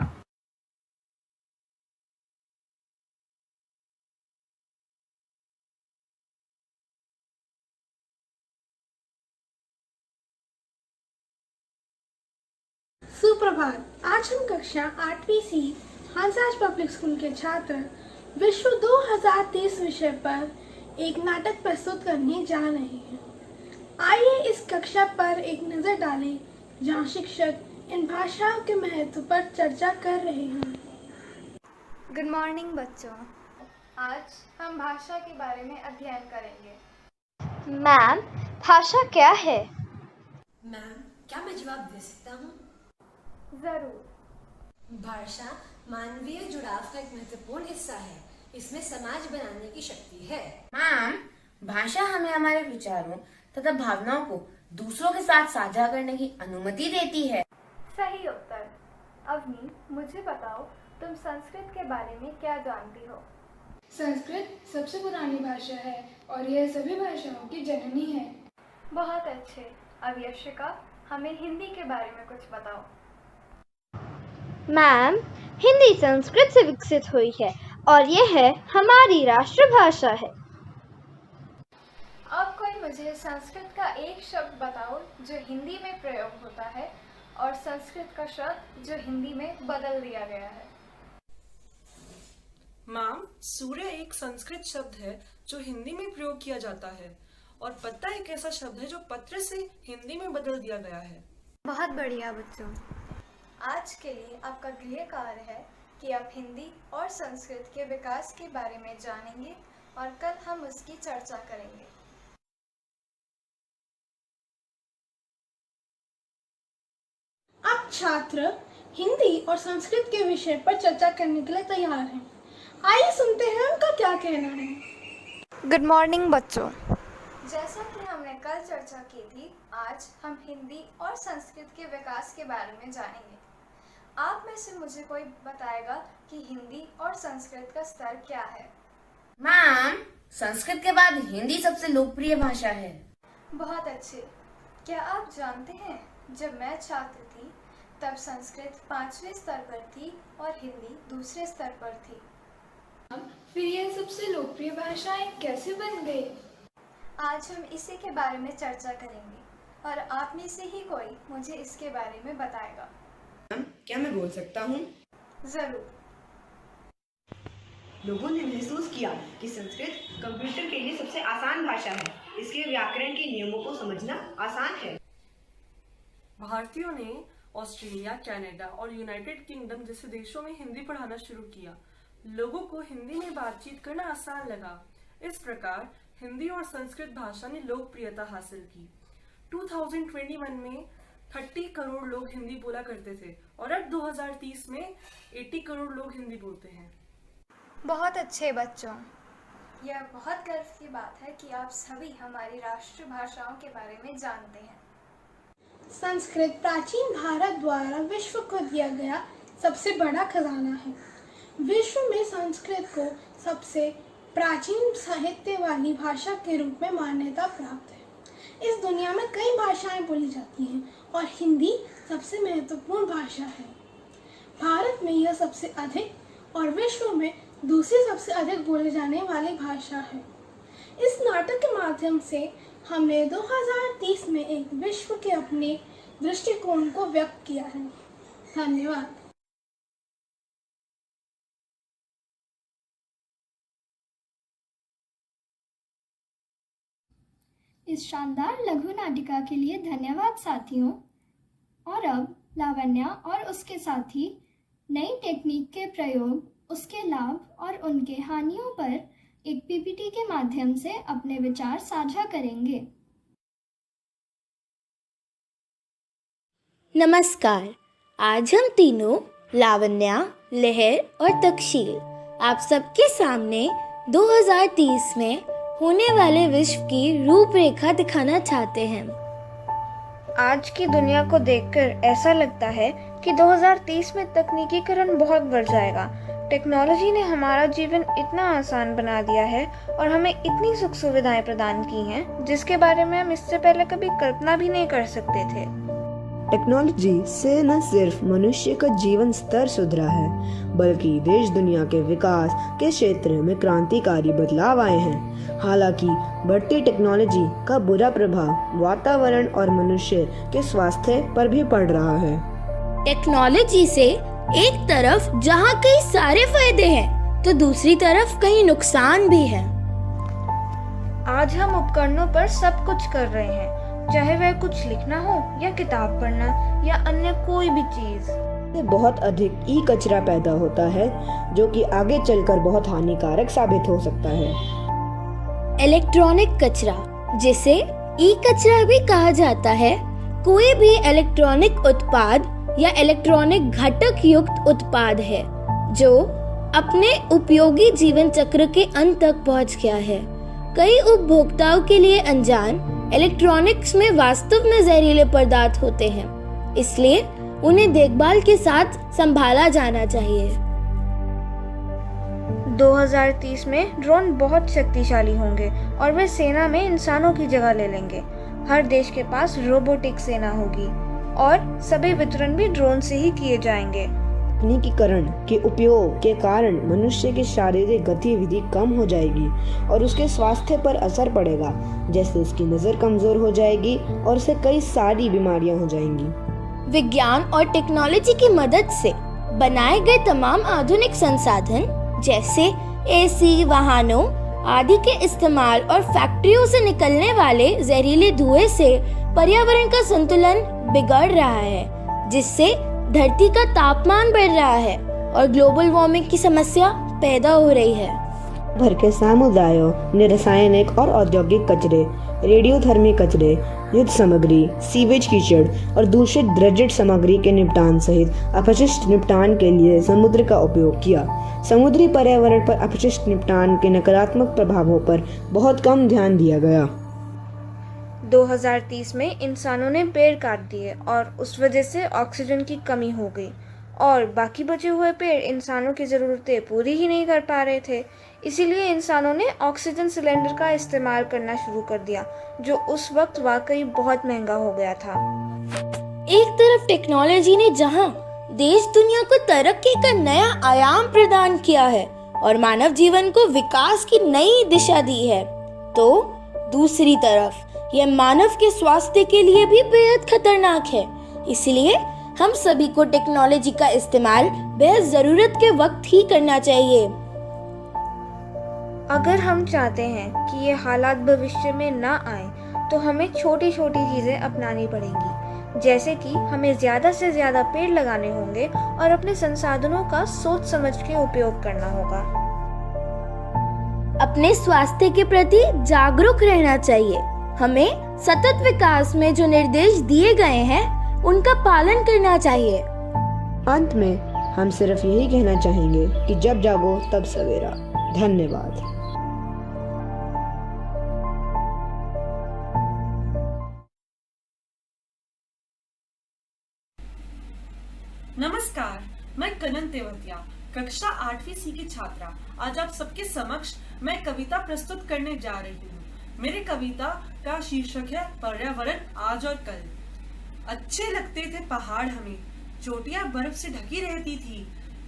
सुप्रभात। आज हम कक्षा 8वीं सी हंसराज पब्लिक स्कूल के छात्र विश्व 2030 विषय पर एक नाटक प्रस्तुत करने जा रहे हैं। आइए इस कक्षा पर एक नज़र डालें, जहां शिक्षक इन भाषाओं के महत्व पर चर्चा कर रहे हैं। गुड मॉर्निंग बच्चों। आज हम भाषा के बारे में अध्ययन करेंगे। मैम, भाषा क्या है? मैम, क्या मैं जवाब दे सकता हूँ? जरूर। भाषा मानवीय जुड़ाव का एक महत्वपूर्ण हिस्सा है। इसमें समाज बनाने की शक्ति है। मैम, भाषा हमें हमारे विचारों तथा भावनाओं को दूसरों के साथ साझा करने की अनुमति देती है। सही उत्तर। अवनी, मुझे बताओ, तुम संस्कृत के बारे में क्या जानती हो? संस्कृत सबसे पुरानी भाषा है और यह सभी भाषाओं की जननी है। बहुत अच्छे। अब यशिका, हमें हिंदी के बारे में कुछ बताओ। मैम, हिंदी संस्कृत से विकसित हुई है और यह है हमारी राष्ट्रभाषा है। अब कोई मुझे संस्कृत का एक शब्द बताओ जो हिंदी में प्रयोग होता है और संस्कृत का शब्द जो हिंदी में बदल दिया गया है। मैम, सूर्य एक संस्कृत शब्द है जो हिंदी में प्रयोग किया जाता है और पत्ता एक ऐसा शब्द है जो पत्र से हिंदी में बदल दिया गया है। बहुत बढ़िया बच्चों। आज के लिए आपका गृह कार्य है कि आप हिंदी और संस्कृत के विकास के बारे में जानेंगे और कल हम उसकी चर्चा करेंगे। अब छात्र हिंदी और संस्कृत के विषय पर चर्चा करने के लिए तैयार हैं। आइए सुनते हैं उनका क्या कहना है। गुड मॉर्निंग बच्चों। जैसा कि हमने कल चर्चा की थी, आज हम हिंदी और संस्कृत के विकास के बारे में जानेंगे। आप में से मुझे कोई बताएगा कि हिंदी और संस्कृत का स्तर क्या है? मैम, संस्कृत के बाद हिंदी सबसे लोकप्रिय भाषा है। बहुत अच्छे। क्या आप जानते हैं, जब मैं छात्र थी तब संस्कृत 5वें स्तर पर थी और हिंदी दूसरे स्तर पर थी। फिर यह सबसे लोकप्रिय भाषाएं कैसे बन गई? आज हम इसी के बारे में चर्चा करेंगे और आप में से ही कोई मुझे इसके बारे में बताएगा। क्या मैं बोल सकता हूँ? जरूर। लोगों ने महसूस किया कि संस्कृत कंप्यूटर के लिए सबसे आसान भाषा है। इसके व्याकरण के नियमों को समझना आसान है। भारतीयों ने ऑस्ट्रेलिया, कनाडा और यूनाइटेड किंगडम जैसे देशों में हिंदी पढ़ाना शुरू किया। लोगों को हिंदी में बातचीत करना आसान लगा। इस प्रकार हिंदी और संस्कृत भाषा ने लोकप्रियता हासिल की। 2021 में 30 करोड़ लोग हिंदी बोला करते थे और अब 2030 में 80 करोड़ लोग हिंदी बोलते हैं। बहुत अच्छे बच्चों। यह बहुत गर्व की बात है कि आप सभी हमारी राष्ट्रभाषाओं के बारे में जानते हैं। संस्कृत प्राचीन भारत द्वारा विश्व को दिया गया सबसे बड़ा खजाना है। विश्व में संस्कृत को सबसे प्राचीन साहित्य वाली भाषा के रूप में मान्यता प्राप्त है। इस दुनिया में कई भाषाएं बोली जाती हैं और हिंदी सबसे महत्वपूर्ण भाषा है। भारत में यह सबसे अधिक और विश्व में दूसरी सबसे अधिक बोले जाने वाली भाषा है। इस नाटक के माध्यम से हमने 2030 में एक विश्व के अपने दृष्टिकोण को व्यक्त किया है। धन्यवाद। इस शानदार लघु नाटिका के लिए धन्यवाद साथियों। और अब लावण्या और उसके साथी नई टेक्निक के प्रयोग, उसके लाभ और उनके हानियों पर एक पीपीटी के माध्यम से अपने विचार साझा करेंगे। नमस्कार। आज हम तीनों लावण्या, लहर और तक्षशिल आप सबके सामने 2030 में होने वाले विश्व की रूपरेखा दिखाना चाहते हैं। आज की दुनिया को देखकर ऐसा लगता है कि 2030 में तकनीकीकरण बहुत बढ़ जाएगा। टेक्नोलॉजी ने हमारा जीवन इतना आसान बना दिया है और हमें इतनी सुख सुविधाएं प्रदान की हैं जिसके बारे में हम इससे पहले कभी कल्पना भी नहीं कर सकते थे। टेक्नोलॉजी से न सिर्फ मनुष्य का जीवन स्तर सुधरा है बल्कि देश दुनिया के विकास के क्षेत्र में क्रांतिकारी बदलाव आए हैं। हालांकि बढ़ती टेक्नोलॉजी का बुरा प्रभाव वातावरण और मनुष्य के स्वास्थ्य पर भी पड़ रहा है। टेक्नोलॉजी से एक तरफ जहां कई सारे फायदे हैं तो दूसरी तरफ कई नुकसान भी हैं। आज हम उपकरणों पर सब कुछ कर रहे हैं, चाहे वह कुछ लिखना हो या किताब पढ़ना या अन्य कोई भी चीज। बहुत अधिक ई कचरा पैदा होता है जो कि आगे चलकर बहुत हानिकारक साबित हो सकता है। इलेक्ट्रॉनिक कचरा, जिसे ई कचरा भी कहा जाता है, कोई भी इलेक्ट्रॉनिक उत्पाद या इलेक्ट्रॉनिक घटक युक्त उत्पाद है जो अपने उपयोगी जीवन चक्र के अंत तक पहुंच गया है। कई उपभोक्ताओं के लिए अनजान इलेक्ट्रॉनिक्स में वास्तव में जहरीले पदार्थ होते हैं, इसलिए उन्हें देखभाल के साथ संभाला जाना चाहिए। 2030 में ड्रोन बहुत शक्तिशाली होंगे और वे सेना में इंसानों की जगह ले लेंगे। हर देश के पास रोबोटिक सेना होगी और सभी वितरण भी ड्रोन से ही किए जाएंगे। तकनीकीकरण के उपयोग के कारण मनुष्य की शारीरिक गतिविधि कम हो जाएगी और उसके स्वास्थ्य पर असर पड़ेगा, जैसे उसकी नज़र कमजोर हो जाएगी और उसे कई सारी बीमारियां हो जाएंगी। विज्ञान और टेक्नोलॉजी की मदद से बनाए गए तमाम आधुनिक संसाधन जैसे एसी, वाहनों आदि के इस्तेमाल और फैक्ट्रियों से निकलने वाले जहरीले धुएं से पर्यावरण का संतुलन बिगड़ रहा है, जिससे धरती का तापमान बढ़ रहा है और ग्लोबल वार्मिंग की समस्या पैदा हो रही है। भर के समुदायों ने रासायनिक और औद्योगिक कचरे, रेडियोधर्मी कचरे, युद्ध सामग्री, सीवेज कीचड़ और दूषित ड्रेजेड सामग्री के निपटान सहित अपशिष्ट निपटान के लिए समुद्र का उपयोग किया। समुद्री पर्यावरण पर अपशिष्ट निपटान के नकारात्मक प्रभावों पर बहुत कम ध्यान दिया गया। 2030 में इंसानों ने पेड़ काट दिए और उस वजह से ऑक्सीजन की कमी हो गई और बाकी बचे हुए पेड़ इंसानों की ज़रूरतें पूरी ही नहीं कर पा रहे थे। इसीलिए इंसानों ने ऑक्सीजन सिलेंडर का इस्तेमाल करना शुरू कर दिया, जो उस वक्त वाकई बहुत महंगा हो गया था। एक तरफ टेक्नोलॉजी ने जहां देश दुनिया को तरक्की का नया आयाम प्रदान किया है और मानव जीवन को विकास की नई दिशा दी है, तो दूसरी तरफ यह मानव के स्वास्थ्य के लिए भी बेहद खतरनाक है। इसलिए हम सभी को टेक्नोलॉजी का इस्तेमाल बेहद जरूरत के वक्त ही करना चाहिए। अगर हम चाहते हैं कि ये हालात भविष्य में ना आए, तो हमें छोटी छोटी चीजें अपनानी पड़ेंगी, जैसे कि हमें ज्यादा से ज्यादा पेड़ लगाने होंगे और अपने संसाधनों का सोच समझ के उपयोग करना होगा। अपने स्वास्थ्य के प्रति जागरूक रहना चाहिए। हमें सतत विकास में जो निर्देश दिए गए हैं उनका पालन करना चाहिए। अंत में हम सिर्फ यही कहना चाहेंगे कि जब जागो तब सवेरा। धन्यवाद। नमस्कार, मैं कनन तेवतिया, कक्षा 8वीं सी की छात्रा। आज आप सबके समक्ष मैं कविता प्रस्तुत करने जा रही हूँ। मेरी कविता का शीर्षक है पर्यावरण आज और कल। अच्छे लगते थे पहाड़ हमें, चोटियां बर्फ से ढकी रहती थी,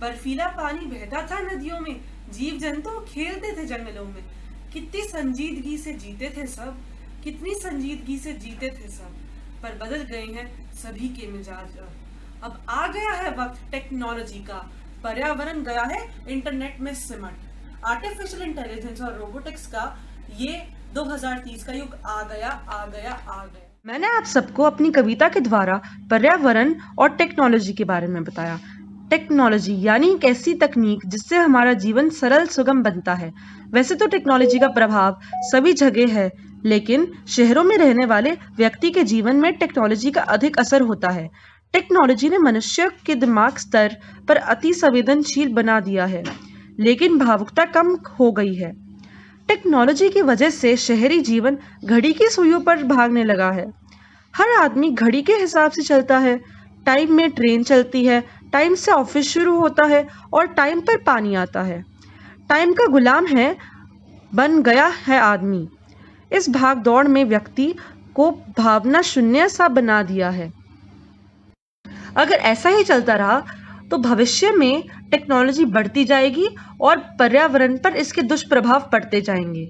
बर्फीला पानी बहता था नदियों में, जीव जंतु खेलते थे जंगलों में। कितनी संजीदगी से जीते थे सब, कितनी संजीदगी से जीते थे सब, पर बदल गए हैं सभी के मिजाज। अब आ गया है वक्त टेक्नोलॉजी का, पर्यावरण गया है इंटरनेट में सिमट। आर्टिफिशियल इंटेलिजेंस और रोबोटिक्स का ये 2030 का युग आ गया। मैंने आप सबको अपनी कविता के द्वारा पर्यावरण और टेक्नोलॉजी के बारे में बताया। टेक्नोलॉजी यानी एक ऐसी तकनीक जिससे हमारा जीवन सरल सुगम बनता है। वैसे तो टेक्नोलॉजी का प्रभाव सभी जगह है, लेकिन शहरों में रहने वाले व्यक्ति के जीवन में टेक्नोलॉजी का अधिक असर होता है। टेक्नोलॉजी ने मनुष्य के दिमाग स्तर पर अति संवेदनशील बना दिया है, लेकिन भावुकता कम हो गई है। टेक्नोलॉजी की वजह से शहरी जीवन घड़ी की सुइयों पर भागने लगा है। हर आदमी घड़ी के हिसाब से चलता है। टाइम में ट्रेन चलती है, टाइम से ऑफिस शुरू होता है और टाइम पर पानी आता है। टाइम का गुलाम बन गया है आदमी। इस भाग दौड़ में व्यक्ति को भावना शून्य सा बना दिया है। अगर ऐसा ही चलता रहा तो भविष्य में टेक्नोलॉजी बढ़ती जाएगी और पर्यावरण पर इसके दुष्प्रभाव पड़ते जाएंगे।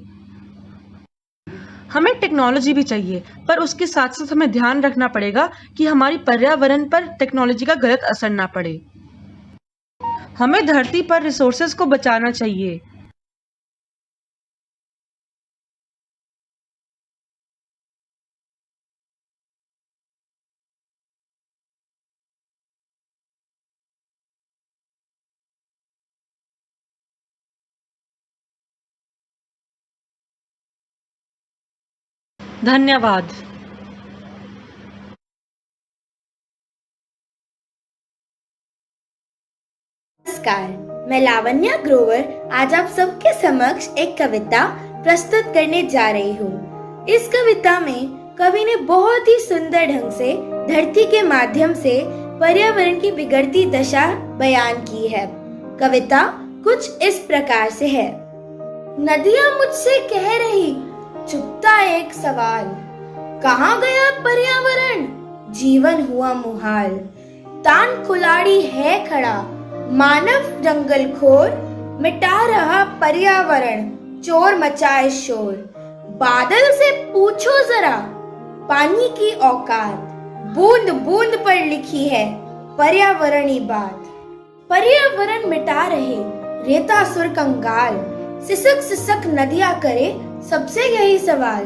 हमें टेक्नोलॉजी भी चाहिए, पर उसके साथ साथ हमें ध्यान रखना पड़ेगा कि हमारी पर्यावरण पर टेक्नोलॉजी का गलत असर ना पड़े। हमें धरती पर रिसोर्सेज को बचाना चाहिए। धन्यवाद। नमस्कार, मैं लावण्या ग्रोवर आज आप सबके समक्ष एक कविता प्रस्तुत करने जा रही हूँ। इस कविता में कवि ने बहुत ही सुंदर ढंग से धरती के माध्यम से पर्यावरण की बिगड़ती दशा बयान की है। कविता कुछ इस प्रकार से है। नदियां मुझसे कह रही, चुपता एक सवाल, कहाँ गया पर्यावरण, जीवन हुआ मुहाल। तान कुलाड़ी है खड़ा, मानव जंगल खोर, मिटा रहा पर्यावरण, चोर मचाए शोर। बादल से पूछो जरा, पानी की औकात, बूंद बूंद पर लिखी है पर्यावरणी बात। पर्यावरण मिटा रहे रेतासुर कंगाल, सिसक सिसक नदियां करे सबसे यही सवाल।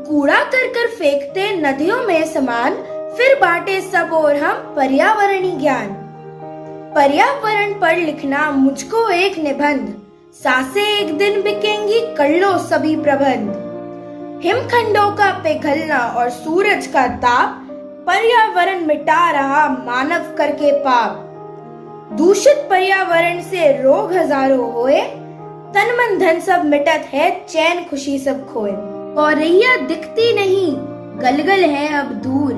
कूड़ा कर कर फेंकते नदियों में समान, फिर बांटे सब और हम पर्यावरणी ज्ञान। पर्यावरण पर लिखना मुझको एक निबंध, सांसें एक दिन बिकेंगी कर लो सभी प्रबंध। हिमखंडों का पिघलना और सूरज का ताप, पर्यावरण मिटा रहा मानव करके पाप। दूषित पर्यावरण से रोग हजारों होए, तन मन धन सब मिटत है चैन खुशी सब खोए। गौरैया दिखती नहीं, गलगल है अब दूर,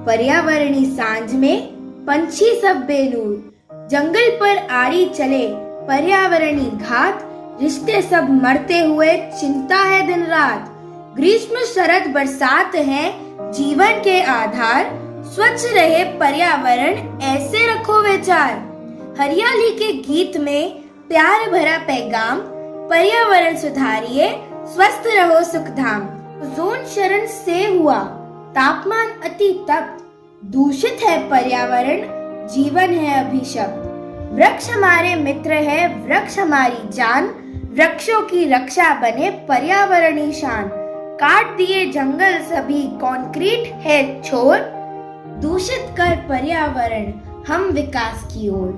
पर्यावरणी सांझ में पंछी सब बेनूर। जंगल पर आड़ी चले पर्यावरणी घात, रिश्ते सब मरते हुए चिंता है दिन रात। ग्रीष्म शरद बरसात है जीवन के आधार, स्वच्छ रहे पर्यावरण ऐसे रखो विचार। हरियाली के गीत में प्यार भरा पैगाम, पर्यावरण सुधारिए स्वस्थ रहो सुखधाम। ओजोन क्षरण से हुआ तापमान अति तप्त, दूषित है पर्यावरण जीवन है अभिशप्त। वृक्ष हमारे मित्र है वृक्ष हमारी जान, वृक्षों की रक्षा बने पर्यावरणी शान। काट दिए जंगल सभी कंक्रीट है छोर, दूषित कर पर्यावरण हम विकास की ओर।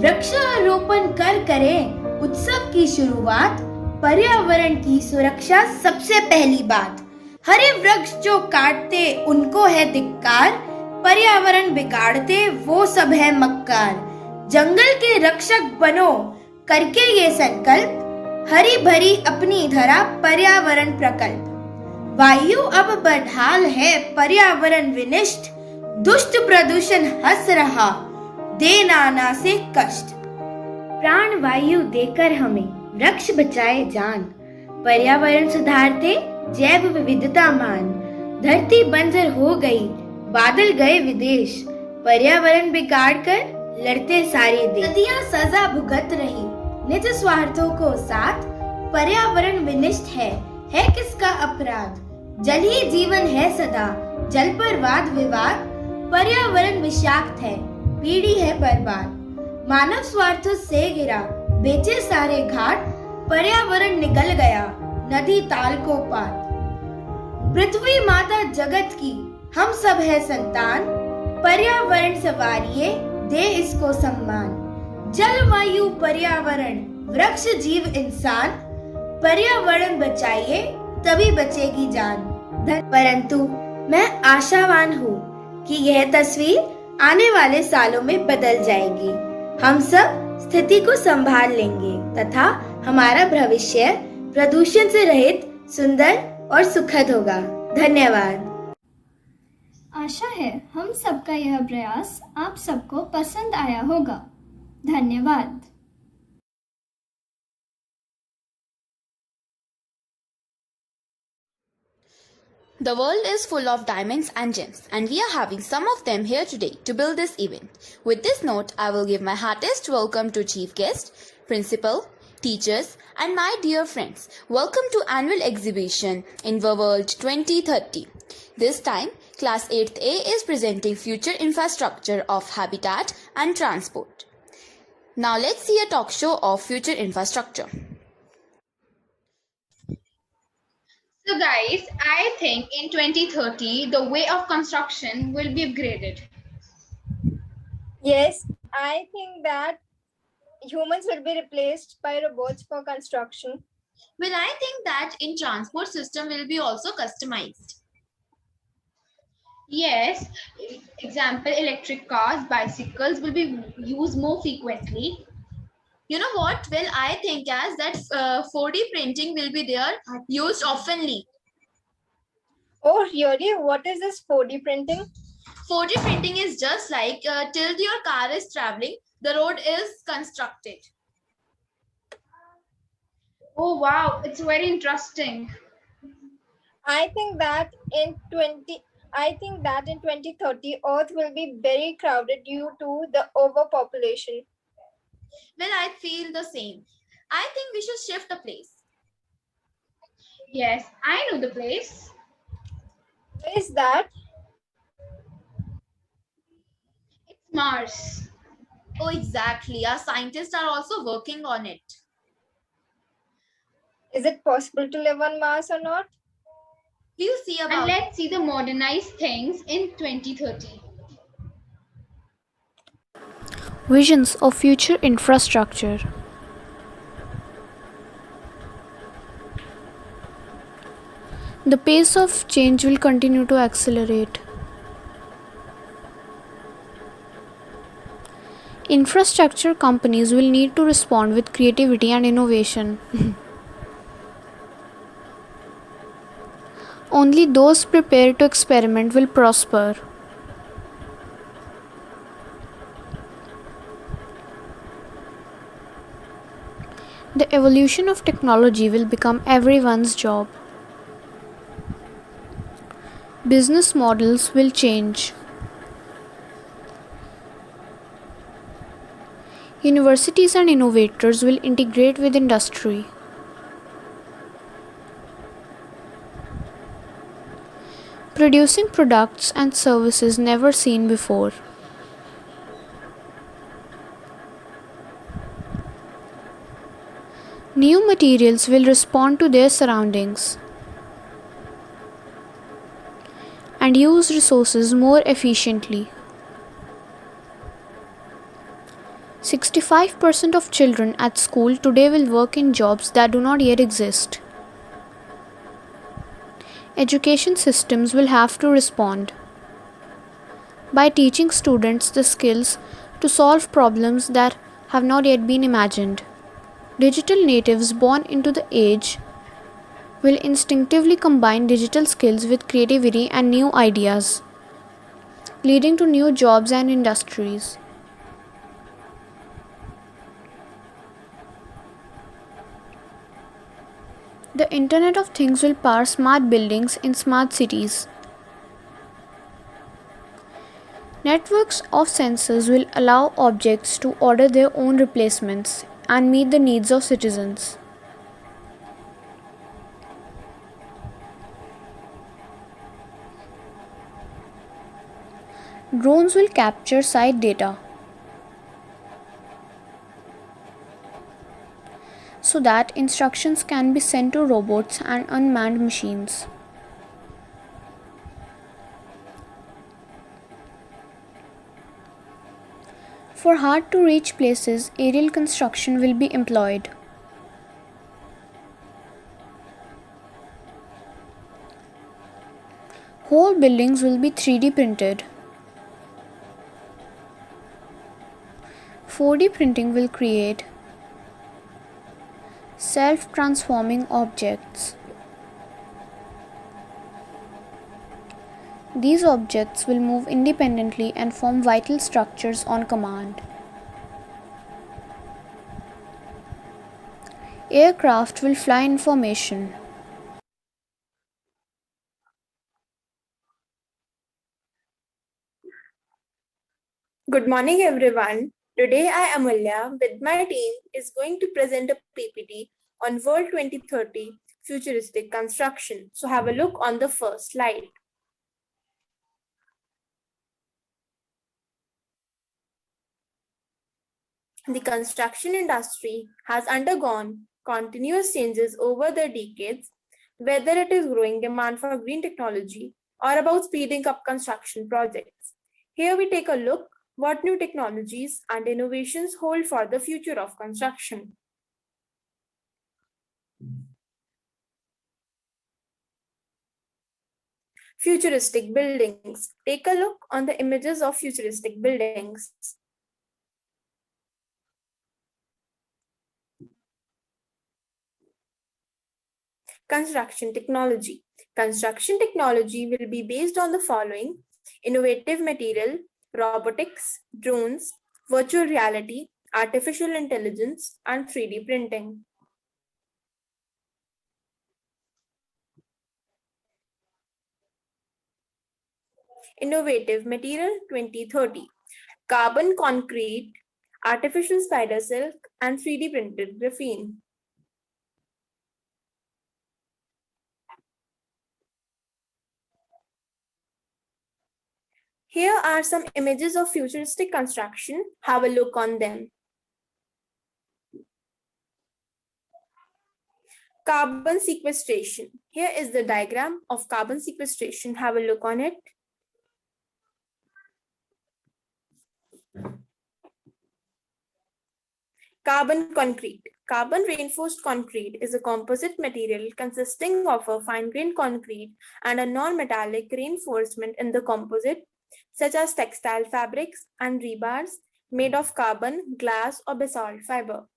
वृक्षारोपण कर करें उत्सव की शुरुआत, पर्यावरण की सुरक्षा सबसे पहली बात। हरे वृक्ष जो काटते उनको है धिक्कार, पर्यावरण बिगाड़ते वो सब है मक्कार। जंगल के रक्षक बनो करके ये संकल्प, हरी भरी अपनी धरा पर्यावरण प्रकल्प। वायु अब बदहाल है पर्यावरण विनिष्ट, दुष्ट प्रदूषण हंस रहा दे नाना से कष्ट। प्राण वायु देकर हमें वृक्ष बचाए जान, पर्यावरण सुधारते जैव विविधता मान। धरती बंजर हो गई बादल गए विदेश, पर्यावरण बिगाड़ कर लड़ते सारे देश। नदियां सजा भुगत रही निज स्वार्थों को साथ, पर्यावरण विनिष्ट है किसका अपराध। जल ही जीवन है सदा, जल पर वाद विवाद, पर्यावरण विषाक्त है पीढ़ी है बर्बाद। मानव स्वार्थों से गिरा बेचे सारे घाट, पर्यावरण निगल गया नदी ताल को पार। पृथ्वी माता जगत की हम सब है संतान, पर्यावरण संवारिए दे इसको सम्मान। जल वायु पर्यावरण वृक्ष जीव इंसान, पर्यावरण बचाइए तभी बचेगी जान। परंतु मैं आशावान हूँ कि यह तस्वीर आने वाले सालों में बदल जाएगी। हम सब स्थिति को संभाल लेंगे तथा हमारा भविष्य प्रदूषण से रहित, सुंदर और सुखद होगा। धन्यवाद। आशा है हम सबका यह प्रयास आप सबको पसंद आया होगा। धन्यवाद। The world is full of diamonds and gems, and we are having some of them here today to build this event. With this note, I will give my heartiest welcome to chief guest, principal, teachers, and my dear friends. Welcome to annual exhibition in the World 2030. This time, class 8th A is presenting future infrastructure of habitat and transport. Now let's see a talk show of future infrastructure. So guys, I think in 2030, the way of construction will be upgraded. Yes, I think that humans will be replaced by robots for construction. Well, I think that in transport system will be also customized. Yes, example, electric cars, bicycles will be used more frequently. You know what? Well, I think as that 4D printing will be there used oftenly. Oh, really? What is this 4D printing? 4D printing is just like till your car is traveling, the road is constructed. Oh, wow. It's very interesting. I think that in 2030 Earth will be very crowded due to the overpopulation. Well, I feel the same. I think we should shift the place. Yes, I know the place. Where is that? It's Mars. Oh, exactly. Our scientists are also working on it. Is it possible to live on Mars or not? We'll see about And let's see the modernized things in 2030. Visions of future infrastructure. The pace of change will continue to accelerate. Infrastructure companies will need to respond with creativity and innovation. Only those prepared to experiment will prosper. The evolution of technology will become everyone's job. Business models will change. Universities and innovators will integrate with industry. Producing products and services never seen before. New materials will respond to their surroundings and use resources more efficiently. 65% of children at school today will work in jobs that do not yet exist. Education systems will have to respond by teaching students the skills to solve problems that have not yet been imagined. Digital natives born into the age will instinctively combine digital skills with creativity and new ideas, leading to new jobs and industries. The Internet of Things will power smart buildings in smart cities. Networks of sensors will allow objects to order their own replacements and meet the needs of citizens. Drones will capture site data so that instructions can be sent to robots and unmanned machines. For hard to reach places, aerial construction will be employed. Whole buildings will be 3D printed. 4D printing will create self-transforming objects. These objects will move independently and form vital structures on command. Aircraft will fly in formation. Good morning, everyone. Today I, Amulya, with my team is going to present a PPT on World 2030 Futuristic Construction. So have a look on the first slide. The construction industry has undergone continuous changes over the decades, whether it is growing demand for green technology or about speeding up construction projects. Here we take a look what new technologies and innovations hold for the future of construction. Futuristic buildings. Take a look on the images of futuristic buildings. Construction technology. Construction technology will be based on the following: innovative material, robotics, drones, virtual reality, artificial intelligence, and 3D printing. Innovative material 2030. Carbon concrete, artificial spider silk, and 3D printed graphene. Here are some images of futuristic construction. Have a look on them. Carbon sequestration. Here is the diagram of carbon sequestration. Have a look on it. Carbon concrete. Carbon reinforced concrete is a composite material consisting of a fine-grained concrete and a non-metallic reinforcement in the composite, such as textile fabrics and rebars made of carbon, glass, or basalt fiber.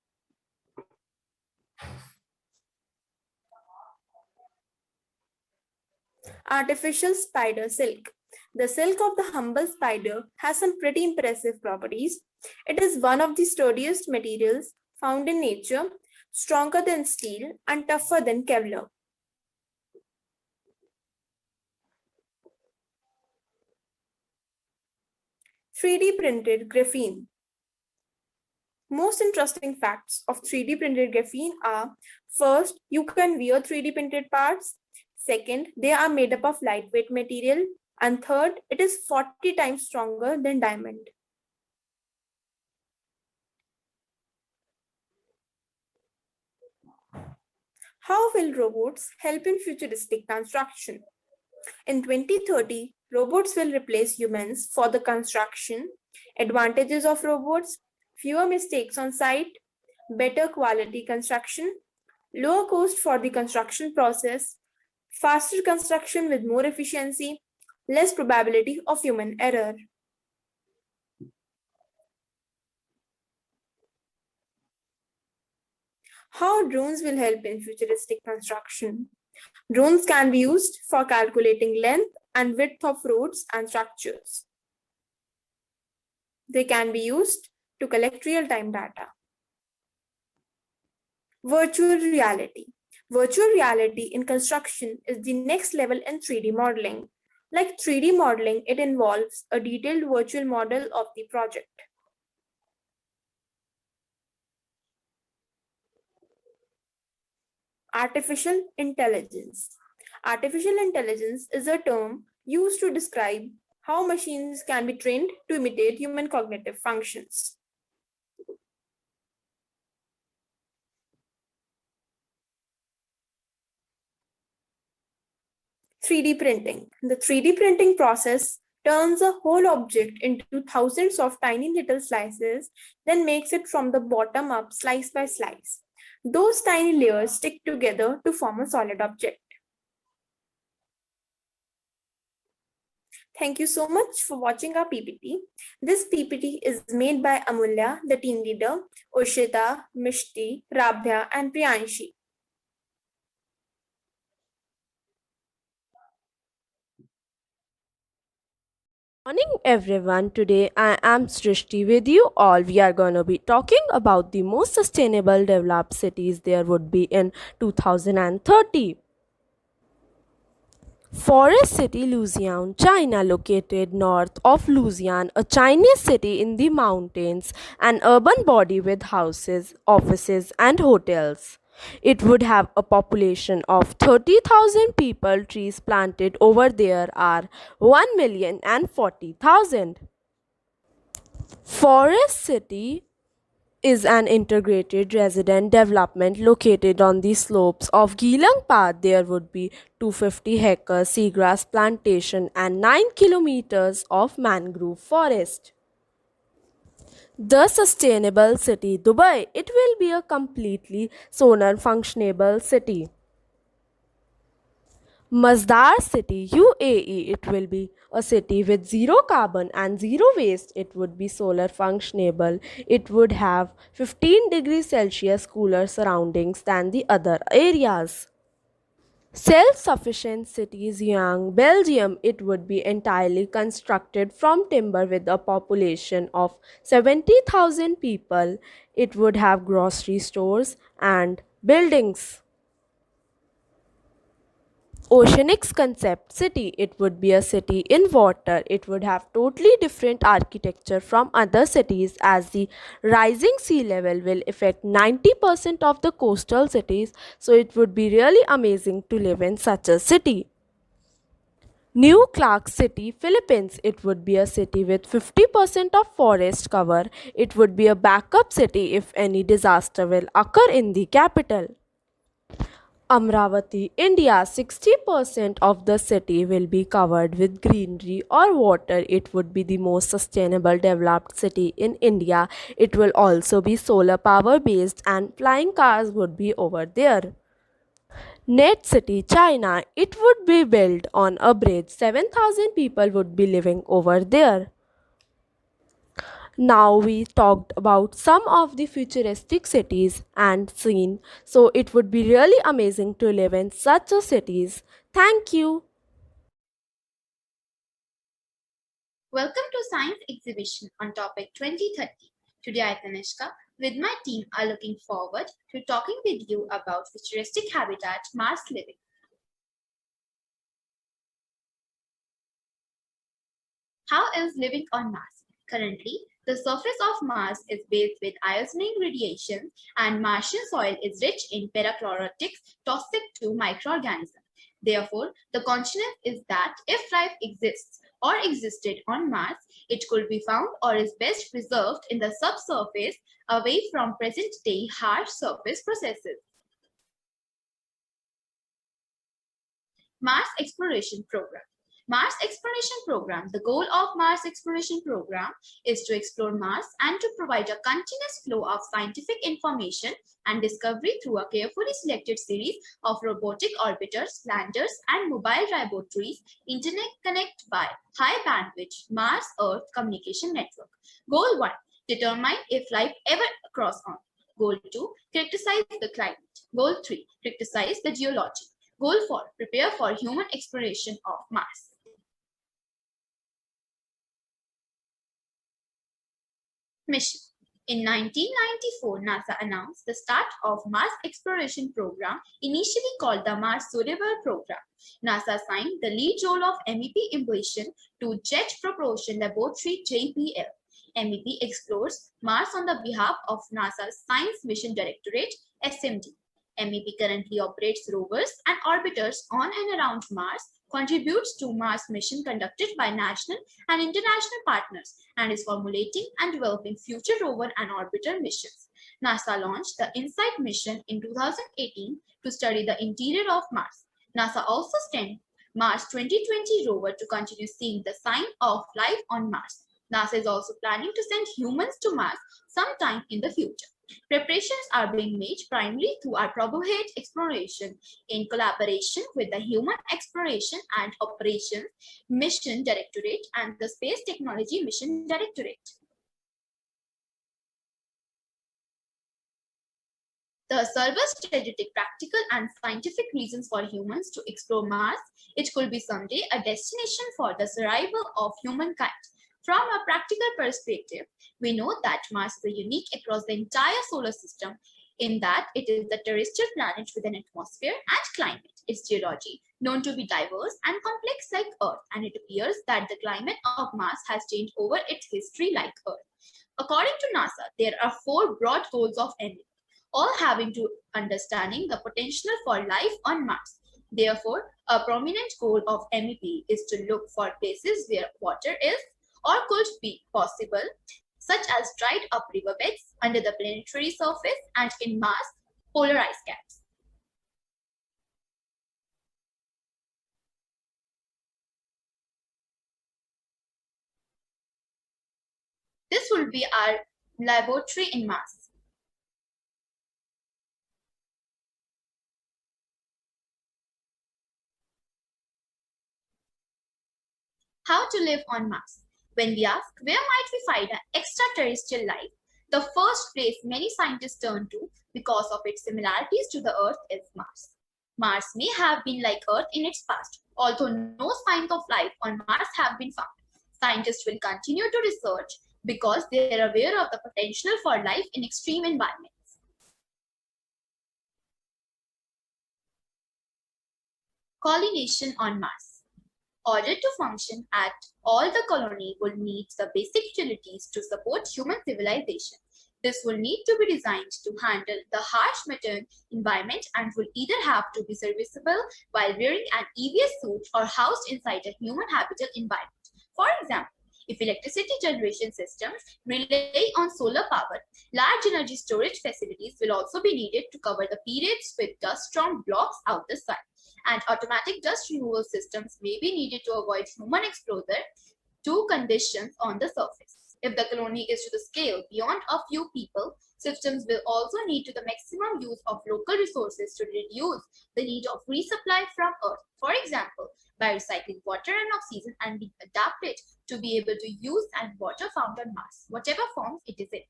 Artificial spider silk. The silk of the humble spider has some pretty impressive properties. It is one of the sturdiest materials found in nature, stronger than steel and tougher than Kevlar. (3D printed graphene). Most interesting facts of 3D printed graphene are: first, you can wear 3D printed parts. Second, they are made up of lightweight material. And third, it is 40 times stronger than diamond. How will robots help in futuristic construction? In 2030, robots will replace humans for the construction. Advantages of robots: fewer mistakes on site, better quality construction, lower cost for the construction process, faster construction with more efficiency, less probability of human error. How drones will help in futuristic construction? Drones can be used for calculating length and width of roads and structures. They can be used to collect real-time data. Virtual reality. Virtual reality in construction is the next level in 3D modeling. Like 3D modeling, it involves a detailed virtual model of the project. Artificial intelligence. Artificial intelligence is a term used to describe how machines can be trained to imitate human cognitive functions. (3D printing). The 3D printing process turns a whole object into thousands of tiny little slices, then makes it from the bottom up, slice by slice. Those tiny layers stick together to form a solid object. Thank you so much for watching our PPT. This PPT is made by Amulya, the team leader, Ushita, Mishti, Rabhya, and Priyanshi. Morning everyone. Today I am Srishti with you all. We are going to be talking about the most sustainable developed cities there would be in 2030. Forest City, Luoyang, China, located north of Luoyang, a Chinese city in the mountains, an urban body with houses, offices and hotels. It would have a population of 30,000 people. Trees planted over there are 1,040,000. Forest City is an integrated resident development located on the slopes of Gilang Pass. There would be 250 hectares seagrass plantation and 9 kilometers of mangrove forest. The sustainable city, Dubai. It will be a completely solar functionable city. Masdar City, UAE. It will be a city with zero carbon and zero waste. It would be solar functionable. It would have 15 degrees Celsius cooler surroundings than the other areas. Self-sufficient cities, young Belgium, it would be entirely constructed from timber with a population of 70,000 people. It would have grocery stores and buildings. Oceanics concept city, it would be a city in water. It would have totally different architecture from other cities as the rising sea level will affect 90% of the coastal cities, so it would be really amazing to live in such a city. New Clark City, Philippines. It would be a city with 50% of forest cover. It would be a backup city if any disaster will occur in the capital. Amravati, India. 60% of the city will be covered with greenery or water. It would be the most sustainable developed city in India. It will also be solar power based and flying cars would be over there. Net City, China. It would be built on a bridge. 7,000 people would be living over there. Now we talked about some of the futuristic cities and scene. So it would be really amazing to live in such a cities. Thank you. Welcome to Science Exhibition on topic 2030. Today I, Tanishka, with my team are looking forward to talking with you about futuristic habitat Mars living. How is living on Mars? Currently, the surface of Mars is bathed with ionosphere radiation and Martian soil is rich in perchlorotics toxic to microorganisms. Therefore, the consensus is that if life exists or existed on Mars, it could be found or is best preserved in the subsurface away from present-day harsh surface processes. Mars Exploration Program. Mars Exploration Program. The goal of Mars Exploration Program is to explore Mars and to provide a continuous flow of scientific information and discovery through a carefully selected series of robotic orbiters, landers, and mobile laboratories interconnected by high bandwidth Mars-Earth communication network. Goal 1. Determine if life ever crossed on. Goal 2. Characterize the climate. Goal 3. Characterize the geology. Goal 4. Prepare for human exploration of Mars. Mission. In 1994, NASA announced the start of Mars Exploration Program, initially called the Mars Survival Program. NASA assigned the lead role of MEP impulsion to Jet Propulsion Laboratory JPL. MEP explores Mars on the behalf of NASA's Science Mission Directorate, SMD. MEP currently operates rovers and orbiters on and around Mars, contributes to Mars mission conducted by national and international partners, and is formulating and developing future rover and orbiter missions. NASA launched the InSight mission in 2018 to study the interior of Mars. NASA also sent Mars 2020 rover to continue seeing the sign of life on Mars. NASA is also planning to send humans to Mars sometime in the future. Preparations are being made primarily through our probability exploration in collaboration with the Human Exploration and Operations Mission Directorate and the Space Technology Mission Directorate. The server strategic, practical, and scientific reasons for humans to explore Mars. It could be someday a destination for the survival of humankind. From a practical perspective, we know that Mars is unique across the entire solar system in that it is the terrestrial planet with an atmosphere and climate. Its geology known to be diverse and complex like Earth, and it appears that the climate of Mars has changed over its history like Earth. According to NASA, there are 4 broad goals of MEP, all having to understanding the potential for life on Mars. Therefore, a prominent goal of MEP is to look for places where water is or could be possible, such as dried up riverbeds under the planetary surface and in Mars polar ice caps. This will be our laboratory in Mars. How to live on Mars? When we ask where might we find an extraterrestrial life, the first place many scientists turn to because of its similarities to the Earth is Mars. Mars may have been like Earth in its past, although no signs of life on Mars have been found. Scientists will continue to research because they are aware of the potential for life in extreme environments. Colonization on Mars. In order to function at all, the colony will need the basic utilities to support human civilization. This will need to be designed to handle the harsh Martian environment and will either have to be serviceable while wearing an EVA suit or housed inside a human habitable environment. For example, if electricity generation systems rely on solar power, large energy storage facilities will also be needed to cover the periods with dust storm blocks out the sun. And automatic dust removal systems may be needed to avoid human exposure to conditions on the surface. If the colony is to the scale beyond a few people, systems will also need to the maximum use of local resources to reduce the need of resupply from Earth. For example, by recycling water and oxygen and being adapted to be able to use and water found on Mars, whatever form it is in.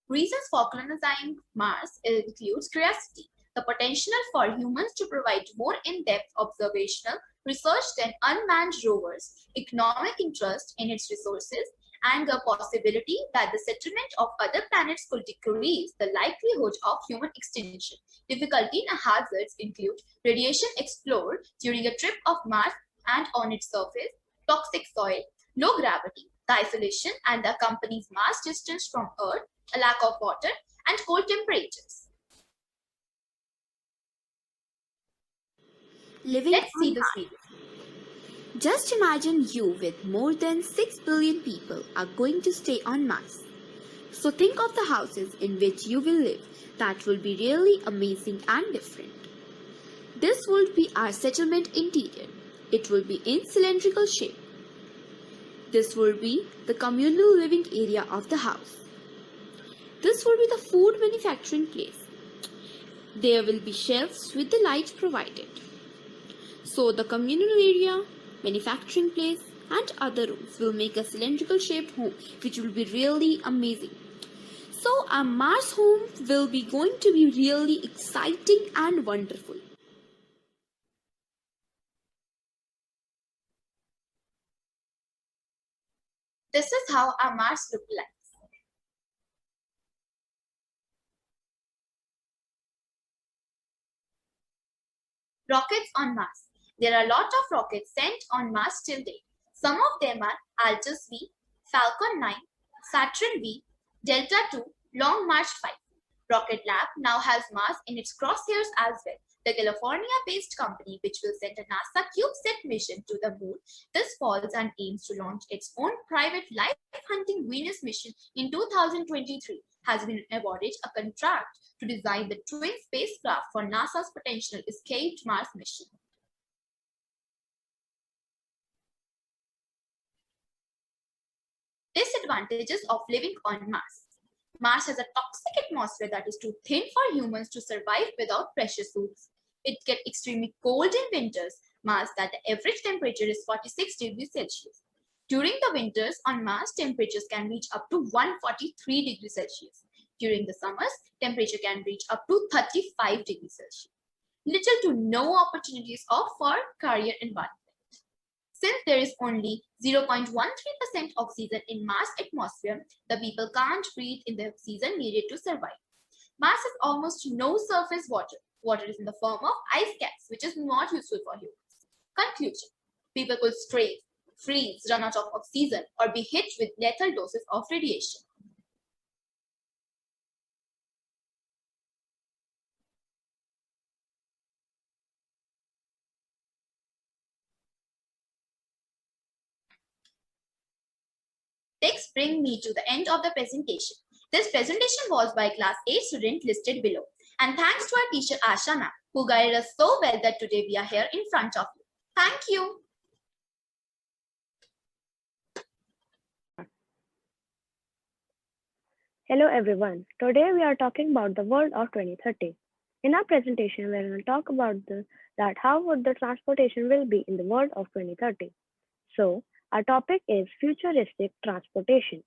Reasons for colonizing Mars includes curiosity, the potential for humans to provide more in-depth observational research than unmanned rovers, economic interest in its resources, and the possibility that the settlement of other planets could decrease the likelihood of human extinction. Difficulty and hazards include radiation explored during a trip of Mars and on its surface, toxic soil, low gravity, the isolation and the company's mass distance from Earth, a lack of water, and cold temperatures. Let's see this video. Just imagine you with more than 6 billion people are going to stay on Mars. So think of the houses in which you will live. That will be really amazing and different. This would be our settlement interior. It will be in cylindrical shape. This will be the communal living area of the house. This will be the food manufacturing place. There will be shelves with the light provided. So the communal area, manufacturing place and other rooms will make a cylindrical shaped home which will be really amazing. So our Mars home will be going to be really exciting and wonderful. This is how our Mars looks like. Rockets on Mars. There are a lot of rockets sent on Mars till date. Some of them are Altus V, Falcon 9, Saturn V, Delta II, Long March 5. Rocket Lab now has Mars in its crosshairs as well. The California-based company, which will send a NASA CubeSat mission to the moon this fall and aims to launch its own private life-hunting Venus mission in 2023, has been awarded a contract to design the twin spacecraft for NASA's potential escaped Mars mission. Disadvantages of living on Mars. Mars has a toxic atmosphere that is too thin for humans to survive without pressure suits. It gets extremely cold in winters. Mars, that the average temperature is 46 degrees Celsius. During the winters on Mars, temperatures can reach up to 143 degrees Celsius. During the summers, temperature can reach up to 35 degrees Celsius. Little to no opportunities for career environment. Since there is only 0.13% oxygen in Mars atmosphere, the people can't breathe in the oxygen needed to survive. Mars has almost no surface water. Water is in the form of ice caps, which is not useful for humans. Conclusion. People could stray, freeze, run out of oxygen, or be hit with lethal doses of radiation. This brings me to the end of the presentation. This presentation was by class 8 student listed below. And thanks to our teacher Asha ma'am, who guided us so well that today we are here in front of you. Thank you. Hello everyone. Today we are talking about the world of 2030. In our presentation, we will talk about that how would the transportation will be in the world of 2030. So, our topic is futuristic transportation.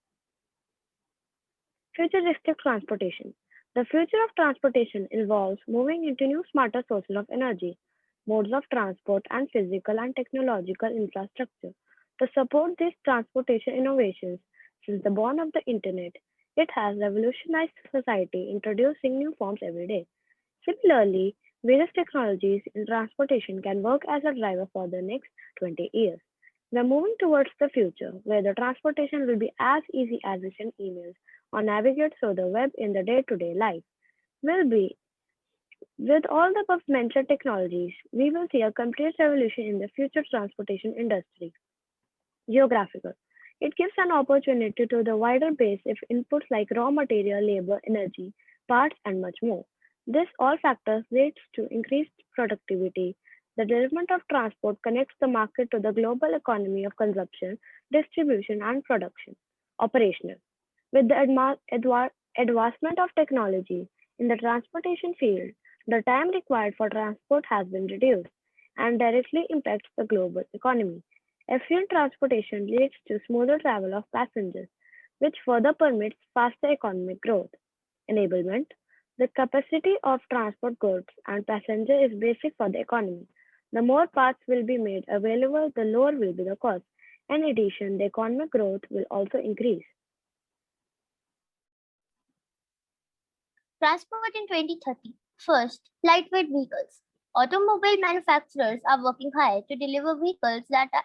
Futuristic transportation. The future of transportation involves moving into new smarter sources of energy, modes of transport, and physical and technological infrastructure. To support these transportation innovations, since the dawn of the internet, it has revolutionized society, introducing new forms every day. Similarly, various technologies in transportation can work as a driver for the next 20 years. We are moving towards the future where the transportation will be as easy as we send emails or navigate through the web in the day-to-day life. Will be with all the above mentioned technologies, we will see a complete revolution in the future transportation industry. Geographical. It gives an opportunity to the wider base of inputs like raw material, labor, energy, parts, and much more. This all factors leads to increased productivity. The development of transport connects the market to the global economy of consumption, distribution, and production. Operational. With the advancement of technology in the transportation field, the time required for transport has been reduced and directly impacts the global economy. Efficient transportation leads to smoother travel of passengers, which further permits faster economic growth. Enablement. The capacity of transport goods and passengers is basic for the economy. The more parts will be made available, the lower will be the cost. In addition, the economic growth will also increase. Transport in 2030. First, lightweight vehicles. Automobile manufacturers are working hard to deliver vehicles that are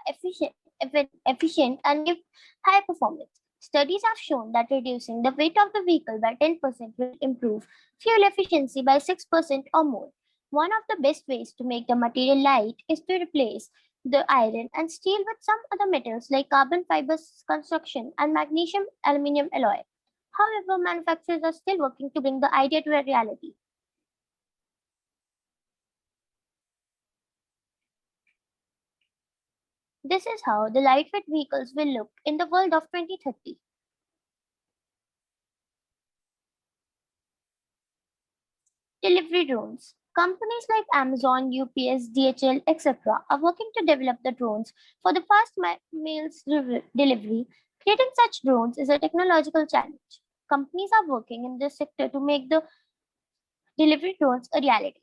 efficient and give high performance. Studies have shown that reducing the weight of the vehicle by 10% will improve fuel efficiency by 6% or more. One of the best ways to make the material light is to replace the iron and steel with some other metals like carbon fiber construction and magnesium aluminum alloy. However, manufacturers are still working to bring the idea to a reality. This is how the lightweight vehicles will look in the world of 2030. Delivery drones. Companies like Amazon, UPS, DHL, etc. are working to develop the drones for the fast meals delivery. Creating such drones is a technological challenge. Companies are working in this sector to make the delivery drones a reality.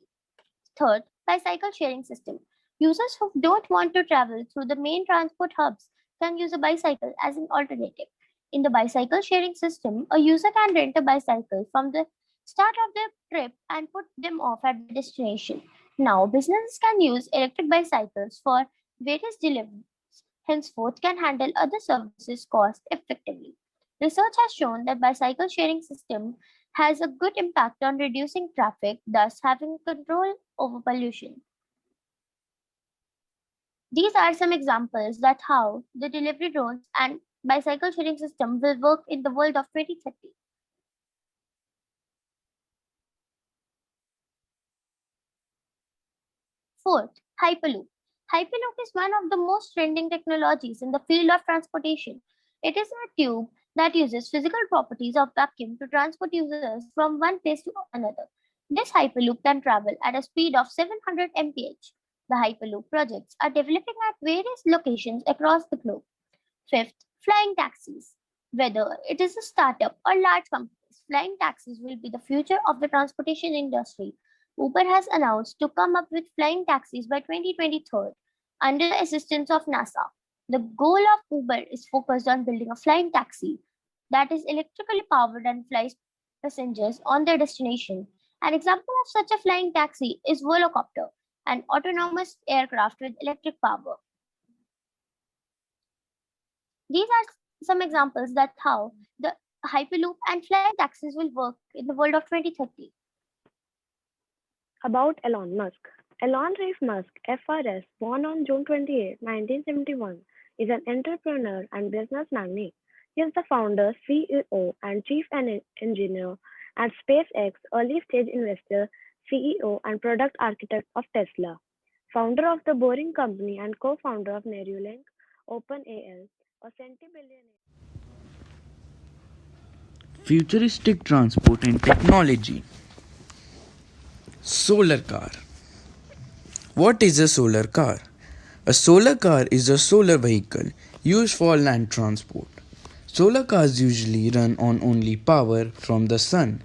Third, bicycle sharing system. Users who don't want to travel through the main transport hubs can use a bicycle as an alternative. In the bicycle sharing system, a user can rent a bicycle from the start of their trip and put them off at the destination. Now, businesses can use electric bicycles for various deliveries, henceforth can handle other services cost effectively. Research has shown that bicycle sharing system has a good impact on reducing traffic, thus having control over pollution. These are some examples that how the delivery drones and bicycle sharing system will work in the world of 2030. Fourth, Hyperloop. Hyperloop is one of the most trending technologies in the field of transportation. It is a tube that uses physical properties of vacuum to transport users from one place to another. This Hyperloop can travel at a speed of 700 mph. The Hyperloop projects are developing at various locations across the globe. Fifth, flying taxis. Whether it is a startup or large companies, flying taxis will be the future of the transportation industry. Uber has announced to come up with flying taxis by 2023 under the assistance of NASA. The goal of Uber is focused on building a flying taxi that is electrically powered and flies passengers on their destination. An example of such a flying taxi is Volocopter, an autonomous aircraft with electric power. These are some examples that how the Hyperloop and flying taxis will work in the world of 2030. About Elon Musk. Elon Reeve Musk, FRS, born on June 28, 1971, is an entrepreneur and business magnate. He is the founder, CEO, and chief engineer at SpaceX, early stage investor, CEO, and product architect of Tesla, founder of the Boring Company and co-founder of Neuralink, OpenAI, a centibillionaire. Futuristic transport and technology. Solar car. What is a solar car? A solar car is a solar vehicle used for land transport. Solar cars usually run on only power from the sun,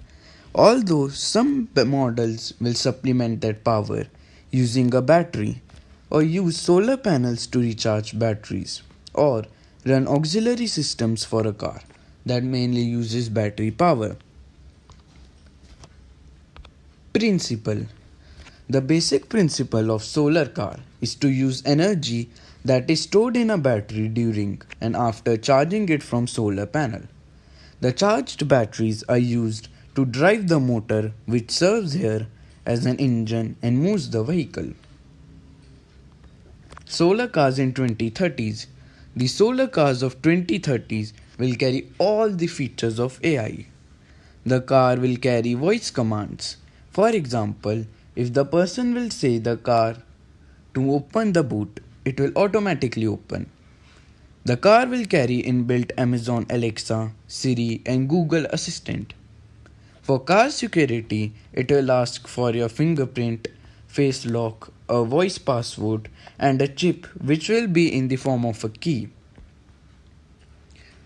although some models will supplement that power using a battery or use solar panels to recharge batteries or run auxiliary systems for a car that mainly uses battery power. Principle: the basic principle of solar car is to use energy that is stored in a battery during and after charging it from solar panel. The charged batteries are used to drive the motor which serves here as an engine and moves the vehicle. Solar cars in 2030s. The solar cars of 2030s will carry all the features of AI. The car will carry voice commands. For example, if the person will say the car to open the boot, it will automatically open. The car will carry inbuilt Amazon Alexa, Siri, and Google Assistant. For car security, it will ask for your fingerprint, face lock, a voice password, and a chip which will be in the form of a key.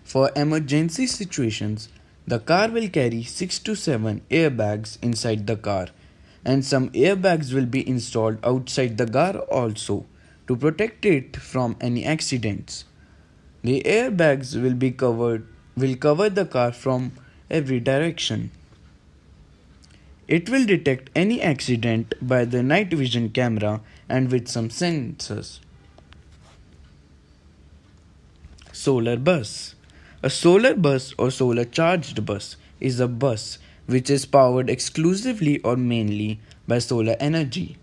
For emergency situations, the car will carry 6 to 7 airbags inside the car, and some airbags will be installed outside the car also to protect it from any accidents. The airbags will cover the car from every direction. It will detect any accident by the night vision camera and with some sensors. Solar bus. A solar bus or solar charged bus is a bus which is powered exclusively or mainly by solar energy.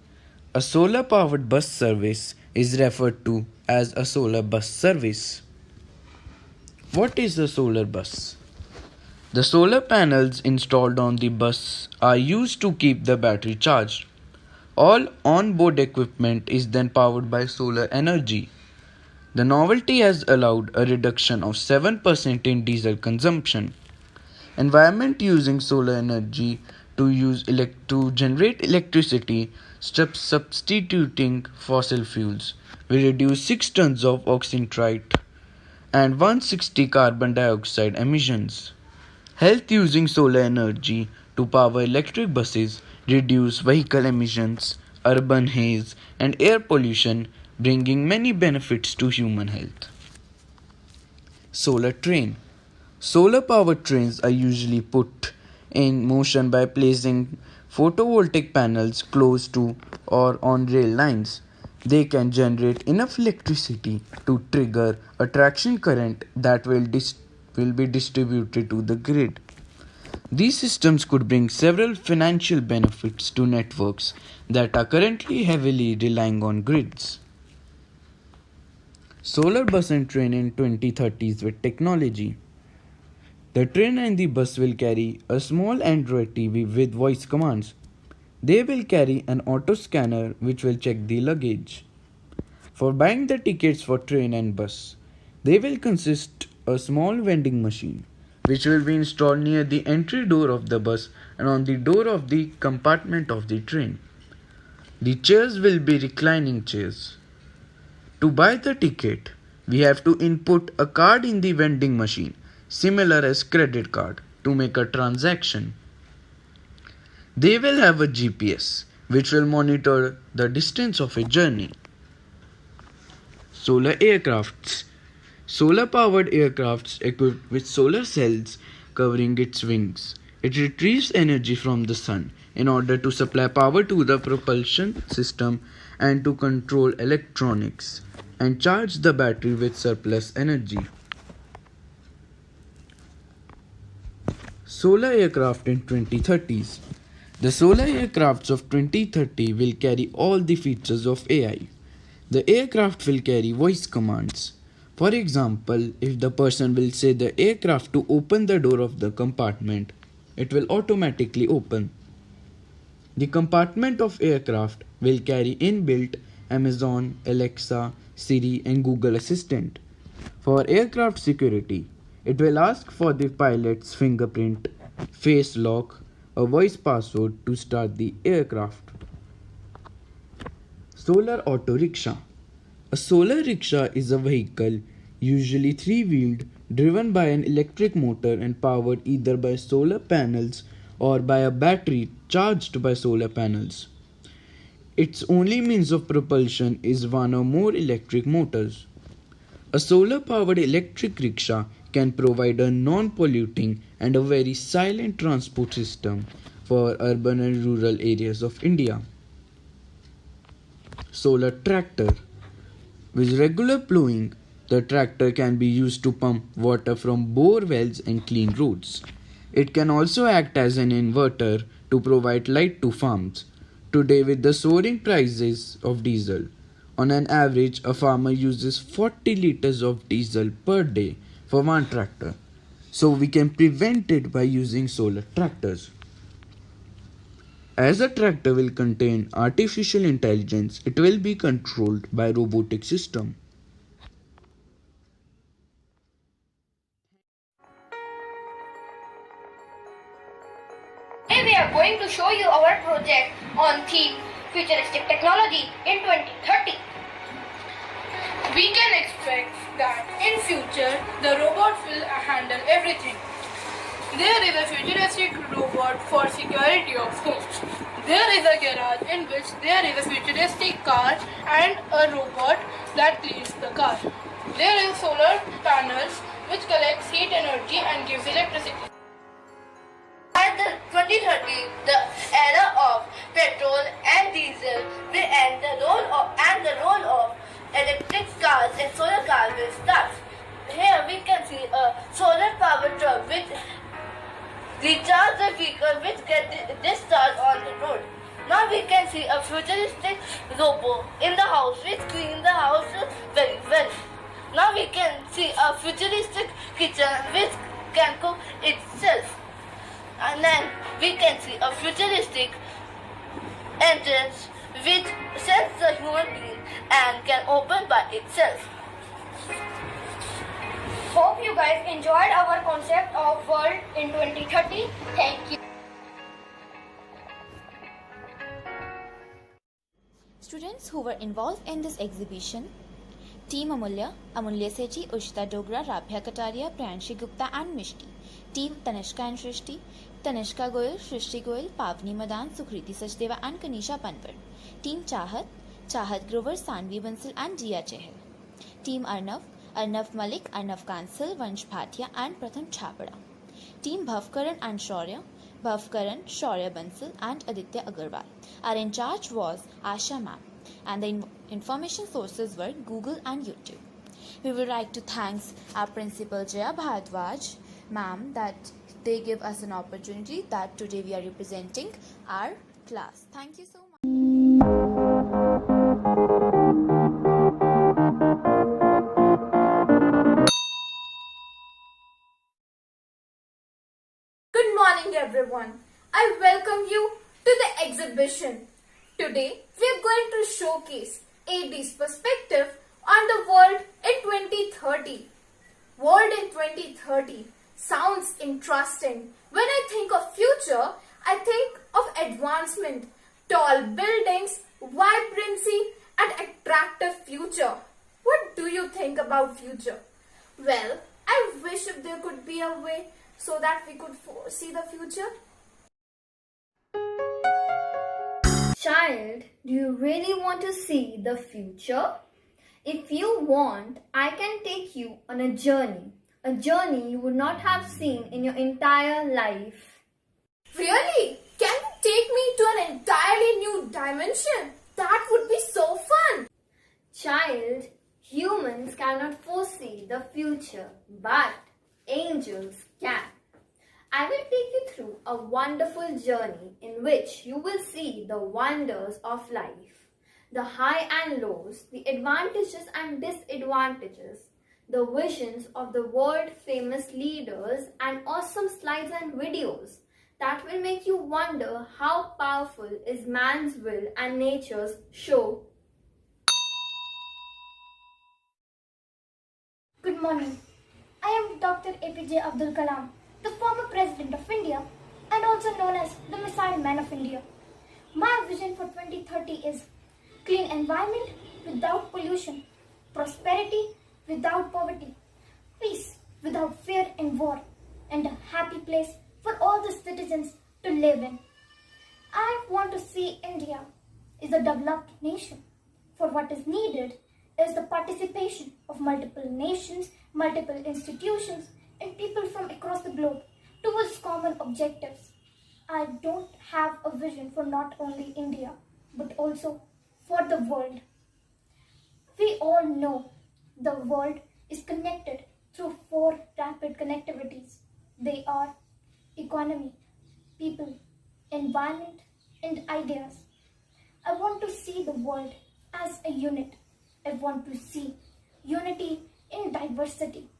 A solar powered bus service is referred to as a solar bus service. What is a solar bus? The solar panels installed on the bus are used to keep the battery charged. All on-board equipment is then powered by solar energy. The novelty has allowed a reduction of 7% in diesel consumption. Environment using solar energy to generate electricity, substituting fossil fuels, will reduce 6 tons of oxygen and 160 carbon dioxide emissions. Health using solar energy to power electric buses, reduce vehicle emissions, urban haze, and air pollution, bringing many benefits to human health. Solar train. Solar powered trains are usually put in motion by placing photovoltaic panels close to or on rail lines. They can generate enough electricity to trigger a traction current that will be distributed to the grid. These systems could bring several financial benefits to networks that are currently heavily relying on grids. Solar bus and train in 2030s with technology. The train and the bus will carry a small Android TV with voice commands. They will carry an auto scanner which will check the luggage. For buying the tickets for train and bus, they will consist a small vending machine which will be installed near the entry door of the bus and on the door of the compartment of the train. The chairs will be reclining chairs. To buy the ticket, we have to input a card in the vending machine, similar as credit card, to make a transaction. They will have a GPS which will monitor the distance of a journey. Solar aircrafts. Solar powered aircrafts equipped with solar cells covering its wings. It retrieves energy from the sun in order to supply power to the propulsion system and to control electronics and charge the battery with surplus energy. Solar aircraft in 2030s. The solar aircrafts of 2030 will carry all the features of AI. The aircraft will carry voice commands. For example, if the person will say the aircraft to open the door of the compartment, it will automatically open. The compartment of aircraft will carry inbuilt Amazon, Alexa, Siri, and Google Assistant. For aircraft security, it will ask for the pilot's fingerprint, face lock, a voice password to start the aircraft. Solar auto rickshaw. A solar rickshaw is a vehicle, usually three-wheeled, driven by an electric motor and powered either by solar panels or by a battery charged by solar panels. Its only means of propulsion is one or more electric motors. A solar powered electric rickshaw can provide a non polluting and a very silent transport system for urban and rural areas of India. Solar tractor. With regular plowing, the tractor can be used to pump water from bore wells and clean roads. It can also act as an inverter to provide light to farms. Today, with the soaring prices of diesel, on an average, a farmer uses 40 liters of diesel per day for one tractor. So we can prevent it by using solar tractors. As a tractor will contain artificial intelligence, it will be controlled by robotic system. Today we are going to show you our project on theme Futuristic Technology in 2030. We can expect that in future the robots will handle everything. There is a futuristic robot for security of homes. There is a garage in which there is a futuristic car and a robot that cleans the car. There is solar panels which collects heat energy and gives electricity. By the 2030, the era of petrol and diesel will end. The role of electric cars and solar cars will start. Here we can see a solar powered truck which recharges the vehicle which gets discharged on the road. Now we can see a futuristic robot in the house which cleans the house very well. Now we can see a futuristic kitchen which can cook itself. And then we can see a futuristic entrance which sends the human being and can open by itself. Hope you guys enjoyed our concept of world in 2030. Thank you. Students who were involved in this exhibition: Team Amulya, Amulya Sethi, Ushita Dogra, Rabhya Kataria, Priyanshi Gupta and Mishti. Team Tanishka and Shrishti, Tanishka Goyal, Shrishti Goyal, Pavni Madan, Sukriti Sachdeva and Kanisha Panwar. Team Chahat, Chahat Grover, Sanvi Bansal and Jia Chehal. Team Arnav, Arnav Malik, Arnav Kansal, Vansh Bhatia and Pratham Chhabra. Team Bhavkaran and Shaurya, Bhavkaran, Shaurya Bansal and Aditya Agarwal. Our in charge was Asha ma'am, and the information sources were Google and YouTube. We would like to thank our principal Jaya Bhardwaj ma'am that they give us an opportunity that today we are representing our class. Thank you so much. Good morning everyone. I welcome you to the exhibition. Today we are going to showcase AD's perspective on the world in 2030. World in 2030 sounds interesting. When I think of future, I think of advancement, tall buildings, vibrancy and attractive future. What do you think about future? Well, I wish if there could be a way so that we could see the future. Child, do you really want to see the future? If you want, I can take you on a journey you would not have seen in your entire life. Really? Can you take me to an entirely new dimension? That would be so fun. Child, humans cannot foresee the future, but angels can. I will take you through a wonderful journey in which you will see the wonders of life, the high and lows, the advantages and disadvantages, the visions of the world famous leaders and awesome slides and videos that will make you wonder how powerful is man's will and nature's show. Good morning. I am Dr. APJ Abdul Kalam, the former President of India and also known as the Missile Man of India. My vision for 2030 is clean environment without pollution, prosperity without poverty, peace without fear and war, and a happy place for all the citizens to live in. I want to see India is a developed nation. For what is needed is the participation of multiple nations, multiple institutions, and people from across the globe towards common objectives. I don't have a vision for not only India, but also for the world. We all know the world is connected through four rapid connectivities. They are economy, people, environment, and ideas. I want to see the world as a unit. I want to see unity in diversity.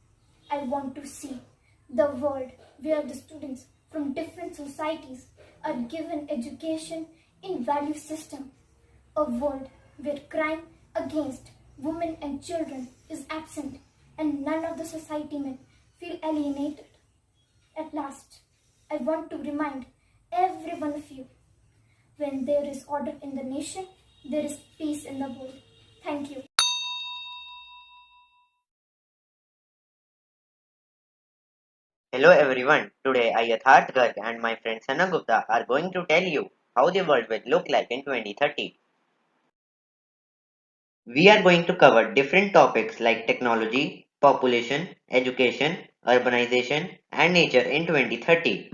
I want to see the world where the students from different societies are given education in value system. A world where crime against women and children is absent and none of the society men feel alienated. At last, I want to remind every one of you, when there is order in the nation, there is peace in the world. Thank you. Hello everyone, today I Yatharth Garg and my friend Sana Gupta are going to tell you how the world will look like in 2030. We are going to cover different topics like technology, population, education, urbanization and nature in 2030.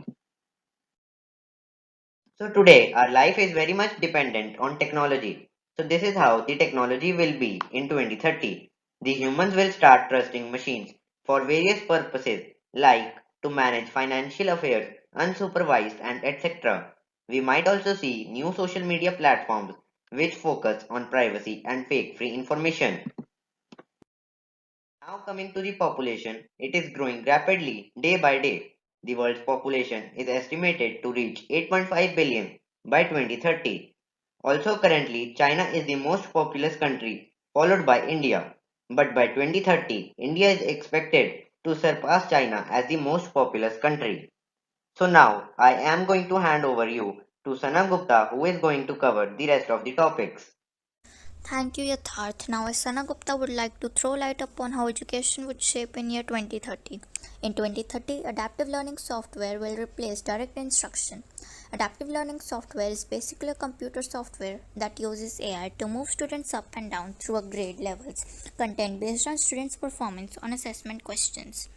So today our life is very much dependent on technology. So this is how the technology will be in 2030. The humans will start trusting machines for various purposes like to manage financial affairs, unsupervised and etc. We might also see new social media platforms which focus on privacy and fake-free information. Now coming to the population, it is growing rapidly day by day. The world's population is estimated to reach 8.5 billion by 2030. Also currently, China is the most populous country, followed by India. But by 2030, India is expected to surpass China as the most populous country. So now, I am going to hand over you to Sana Gupta who is going to cover the rest of the topics. Thank you, Yatharth. Now, as Sana Gupta would like to throw light upon how education would shape in year 2030. In 2030, adaptive learning software will replace direct instruction. Adaptive learning software is basically a computer software that uses AI to move students up and down through a grade levels, content based on students' performance on assessment questions.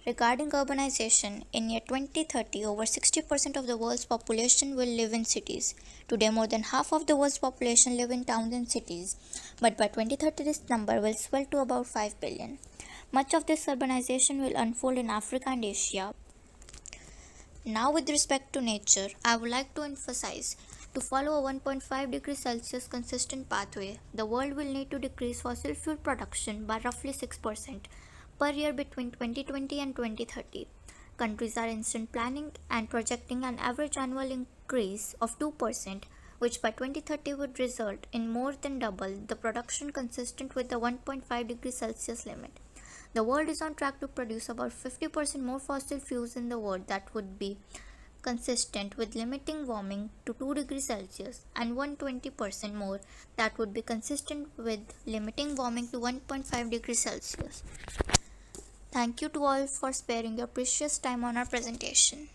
Regarding urbanization, in year 2030, over 60% of the world's population will live in cities. Today, more than half of the world's population live in towns and cities, but by 2030, this number will swell to about 5 billion. Much of this urbanization will unfold in Africa and Asia. Now, with respect to nature, I would like to emphasize to follow a 1.5 degrees Celsius consistent pathway, the world will need to decrease fossil fuel production by roughly 6% per year between 2020 and 2030. Countries are instant planning and projecting an average annual increase of 2%, which by 2030 would result in more than double the production consistent with the 1.5 degrees Celsius limit. The world is on track to produce about 50% more fossil fuels in the world that would be consistent with limiting warming to 2 degrees Celsius and 120% more that would be consistent with limiting warming to 1.5 degrees Celsius. Thank you to all for sparing your precious time on our presentation.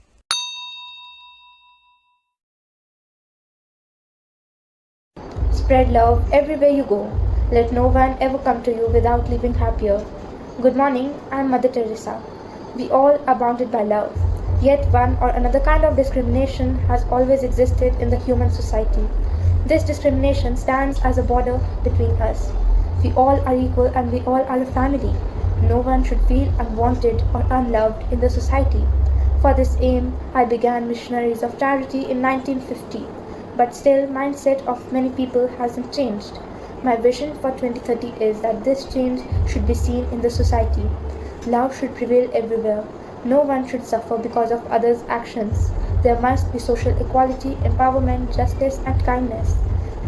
Spread love everywhere you go. Let no one ever come to you without leaving happier. Good morning, I'm Mother Teresa. We all are bounded by love. Yet one or another kind of discrimination has always existed in the human society. This discrimination stands as a border between us. We all are equal and we all are a family. No one should feel unwanted or unloved in the society. For this aim, I began Missionaries of Charity in 1950, but still mindset of many people hasn't changed. My vision for 2030 is that this change should be seen in the society. Love should prevail everywhere. No one should suffer because of others' actions. There must be social equality, empowerment, justice, and kindness.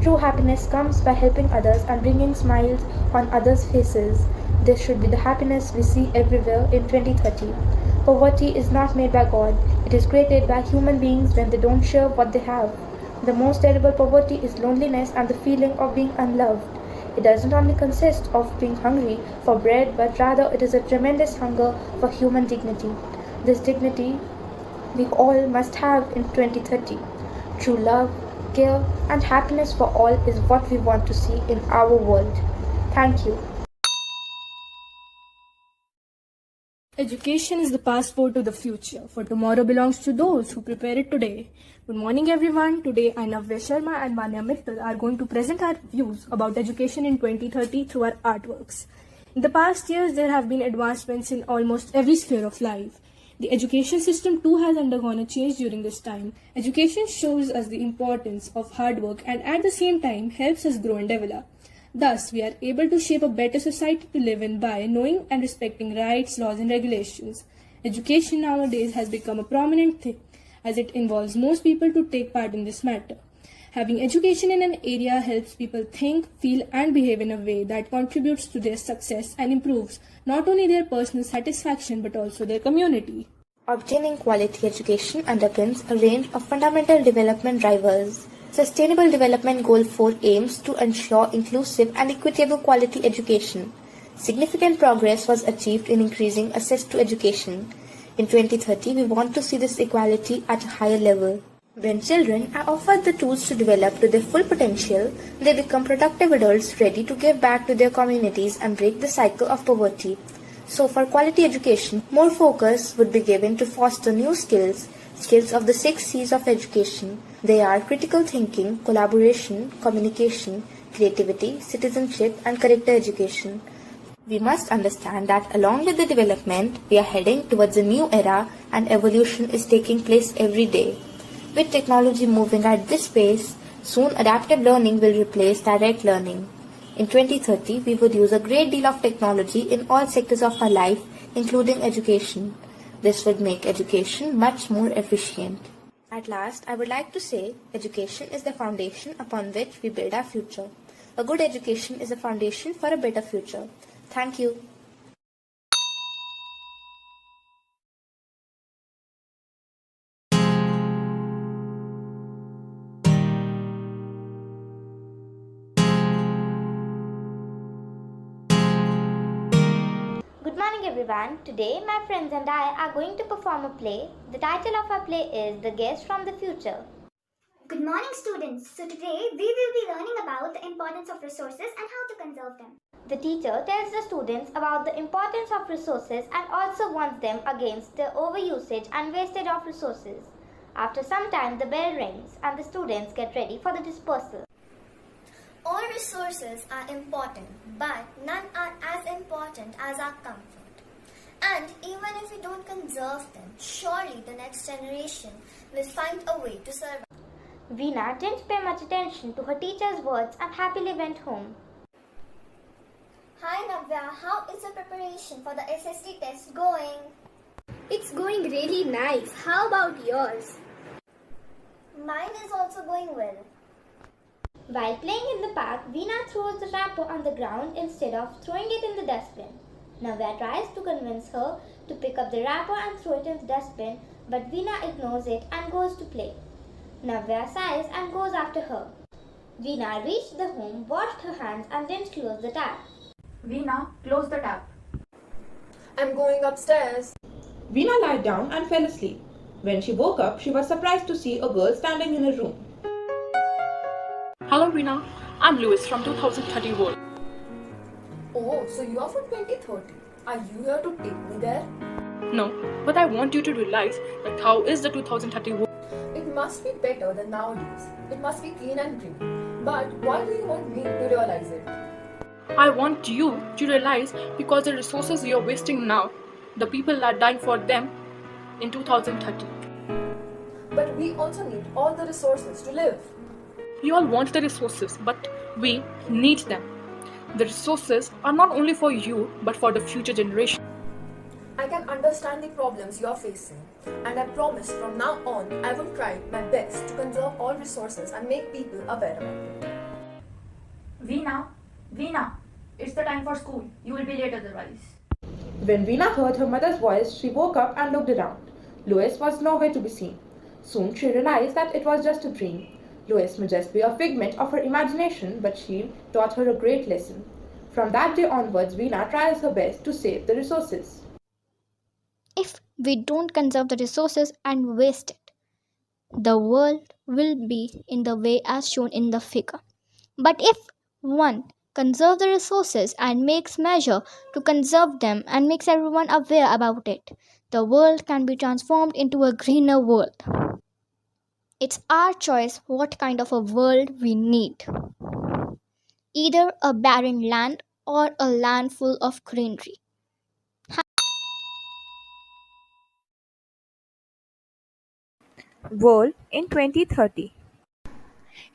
True happiness comes by helping others and bringing smiles on others' faces. This should be the happiness we see everywhere in 2030. Poverty is not made by God. It is created by human beings when they don't share what they have. The most terrible poverty is loneliness and the feeling of being unloved. It doesn't only consist of being hungry for bread, but rather it is a tremendous hunger for human dignity. This dignity we all must have in 2030. True love, care, and happiness for all is what we want to see in our world. Thank you. Education is the passport to the future, for tomorrow belongs to those who prepare it today. Good morning everyone. Today I, Navya Sharma and Manya Mittal are going to present our views about education in 2030 through our artworks. In the past years, there have been advancements in almost every sphere of life. The education system too has undergone a change during this time. Education shows us the importance of hard work and at the same time helps us grow and develop. Thus, we are able to shape a better society to live in by knowing and respecting rights, laws and regulations. Education nowadays has become a prominent thing as it involves most people to take part in this matter. Having education in an area helps people think, feel and behave in a way that contributes to their success and improves not only their personal satisfaction but also their community. Obtaining quality education underpins a range of fundamental development drivers. Sustainable Development Goal 4 aims to ensure inclusive and equitable quality education. Significant progress was achieved in increasing access to education. In 2030, we want to see this equality at a higher level. When children are offered the tools to develop to their full potential, they become productive adults ready to give back to their communities and break the cycle of poverty. So for quality education, more focus would be given to foster new skills of the 6 C's of education. They are critical thinking, collaboration, communication, creativity, citizenship, and character education. We must understand that along with the development, we are heading towards a new era and evolution is taking place every day. With technology moving at this pace, soon adaptive learning will replace direct learning. In 2030, we would use a great deal of technology in all sectors of our life, including education. This would make education much more efficient. At last, I would like to say, education is the foundation upon which we build our future. A good education is a foundation for a better future. Thank you. Good morning everyone. Today my friends and I are going to perform a play. The title of our play is The Guest from the Future. Good morning students. So today we will be learning about the importance of resources and how to conserve them. The teacher tells the students about the importance of resources and also warns them against the overusage and wastage of resources. After some time the bell rings and the students get ready for the dispersal. All resources are important, but none are as important as our comfort. And even if we don't conserve them, surely the next generation will find a way to survive. Veena didn't pay much attention to her teacher's words and happily went home. Hi Navya, how is the preparation for the SST test going? It's going really nice. How about yours? Mine is also going well. While playing in the park, Veena throws the wrapper on the ground instead of throwing it in the dustbin. Navya tries to convince her to pick up the wrapper and throw it in the dustbin, but Veena ignores it and goes to play. Navya sighs and goes after her. Veena reached the home, washed her hands and didn't close the tap. Veena, close the tap. I'm going upstairs. Veena lied down and fell asleep. When she woke up, she was surprised to see a girl standing in her room. Hello Veena, I'm Louis from 2030 World. Oh, so you are from 2030. Are you here to take me there? No, but I want you to realize that how is the 2030 world? It must be better than nowadays. It must be clean and green. But why do you want me to realize it? I want you to realize because the resources you're wasting now, the people are dying for them in 2030. But we also need all the resources to live. You all want the resources, but we need them. The resources are not only for you, but for the future generation. I can understand the problems you are facing, and I promise from now on I will try my best to conserve all resources and make people aware about it. Veena, it's the time for school. You will be late otherwise. When Veena heard her mother's voice, she woke up and looked around. Louis was nowhere to be seen. Soon she realized that it was just a dream. Lois may just be a figment of her imagination, but she taught her a great lesson. From that day onwards, Veena tries her best to save the resources. If we don't conserve the resources and waste it, the world will be in the way as shown in the figure. But if one conserve the resources and makes measure to conserve them and makes everyone aware about it, the world can be transformed into a greener world. It's our choice what kind of a world we need. Either a barren land or a land full of greenery. World in 2030.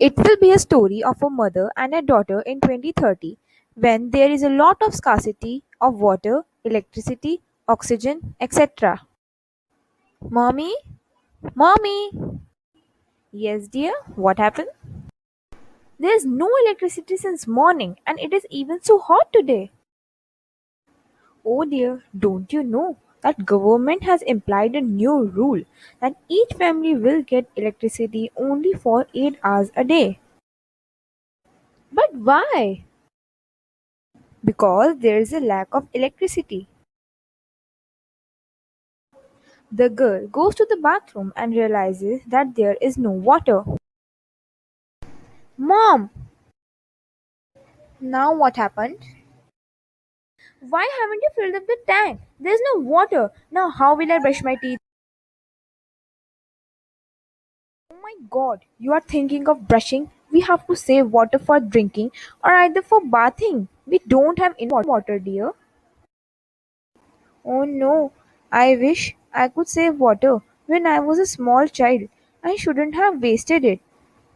It will be a story of a mother and a daughter in 2030 when there is a lot of scarcity of water, electricity, oxygen, etc. Mommy? Mommy? Yes, dear, what happened? There's no electricity since morning and it is even so hot today. Oh dear, don't you know that government has implied a new rule that each family will get electricity only for 8 hours a day. But why? Because there is a lack of electricity. The girl goes to the bathroom and realizes that there is no water. Mom! Now what happened? Why haven't you filled up the tank? There's no water. Now how will I brush my teeth? Oh my god, you are thinking of brushing? We have to save water for drinking or either for bathing. We don't have enough water, dear. Oh no, I wish I could save water when I was a small child. I shouldn't have wasted it.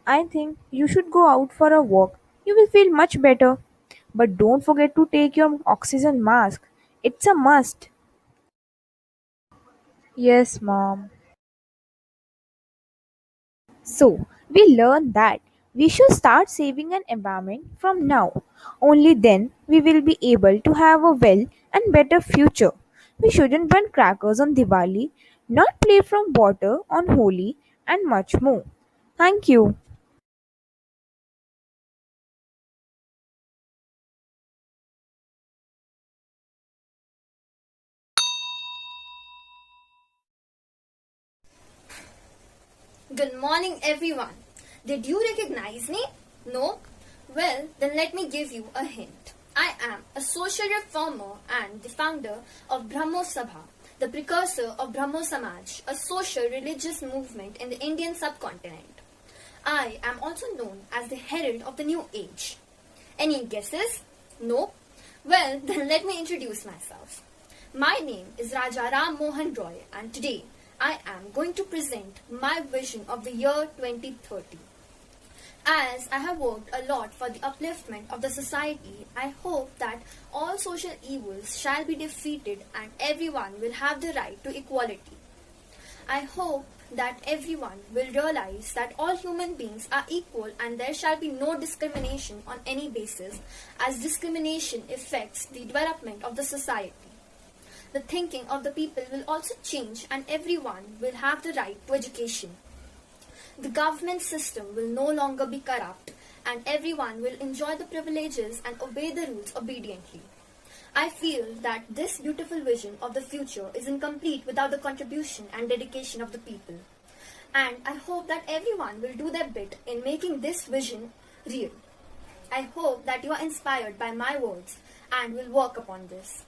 I think you should go out for a walk. You will feel much better. But don't forget to take your oxygen mask. It's a must. Yes, mom. So, we learned that we should start saving an environment from now. Only then we will be able to have a well and better future. We shouldn't burn crackers on Diwali, not play from water on Holi, and much more. Thank you. Good morning, everyone. Did you recognize me? No? Well, then let me give you a hint. I am a social reformer and the founder of Brahmo Sabha, the precursor of Brahmo Samaj, a social religious movement in the Indian subcontinent. I am also known as the herald of the new age. Any guesses? No? Well, then let me introduce myself. My name is Raja Ram Mohan Roy, and today I am going to present my vision of the year 2030. As I have worked a lot for the upliftment of the society, I hope that all social evils shall be defeated and everyone will have the right to equality. I hope that everyone will realize that all human beings are equal and there shall be no discrimination on any basis, as discrimination affects the development of the society. The thinking of the people will also change and everyone will have the right to education. The government system will no longer be corrupt and everyone will enjoy the privileges and obey the rules obediently. I feel that this beautiful vision of the future is incomplete without the contribution and dedication of the people. And I hope that everyone will do their bit in making this vision real. I hope that you are inspired by my words and will work upon this.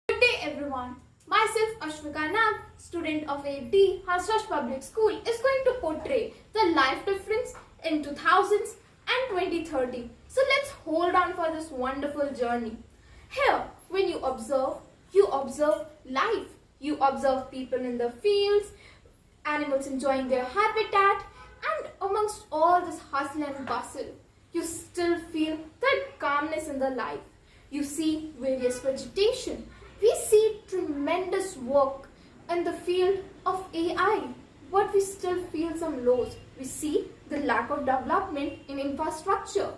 Good day, everyone. Myself, Ashvika Nag, student of 8D, Hasrash Public School, is going to portray the life difference in 2000s and 2030. So let's hold on for this wonderful journey. Here, when you observe life. You observe people in the fields, animals enjoying their habitat, and amongst all this hustle and bustle, you still feel that calmness in the life. You see various vegetation. We see tremendous work in the field of AI, but we still feel some lows. We see the lack of development in infrastructure.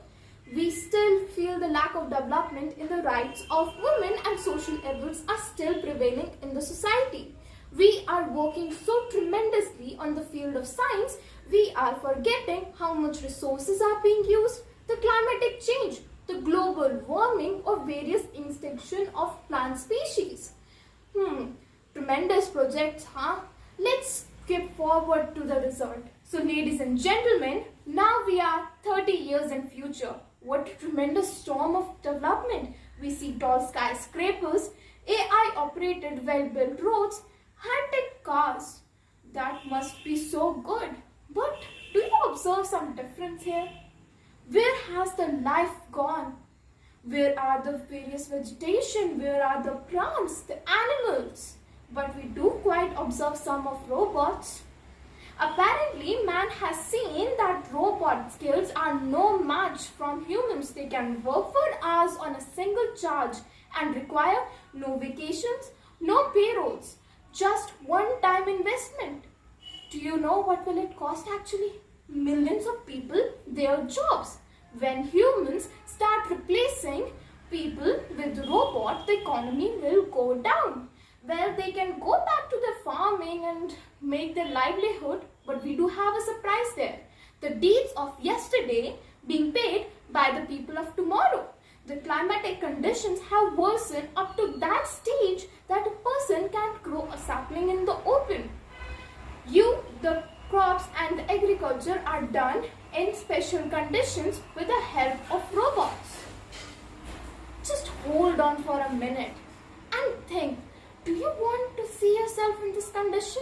We still feel the lack of development in the rights of women, and social evils are still prevailing in the society. We are working so tremendously on the field of science, we are forgetting how much resources are being used, the climatic change, the global warming, or various extinction of plant species. Tremendous projects, huh? Let's skip forward to the result. So, ladies and gentlemen, now we are 30 years in future. What a tremendous storm of development. We see tall skyscrapers, AI-operated well-built roads, high-tech cars. That must be so good. But do you observe some difference here? Where has the life gone? Where are the various vegetation? Where are the plants, the animals? But we do quite observe some of robots. Apparently, man has seen that robot skills are no match from humans. They can work for hours on a single charge and require no vacations, no payrolls, just one-time investment. Do you know what will it cost actually? Millions of people, their jobs. When humans start replacing people with robots, the economy will go down. Well, they can go back to their farming and make their livelihood, but we do have a surprise there. The deeds of yesterday being paid by the people of tomorrow. The climatic conditions have worsened up to that stage that a person can't grow a sapling in the open. The crops and the agriculture are done in special conditions with the help of robots. Just hold on for a minute and think. Do you want to see yourself in this condition?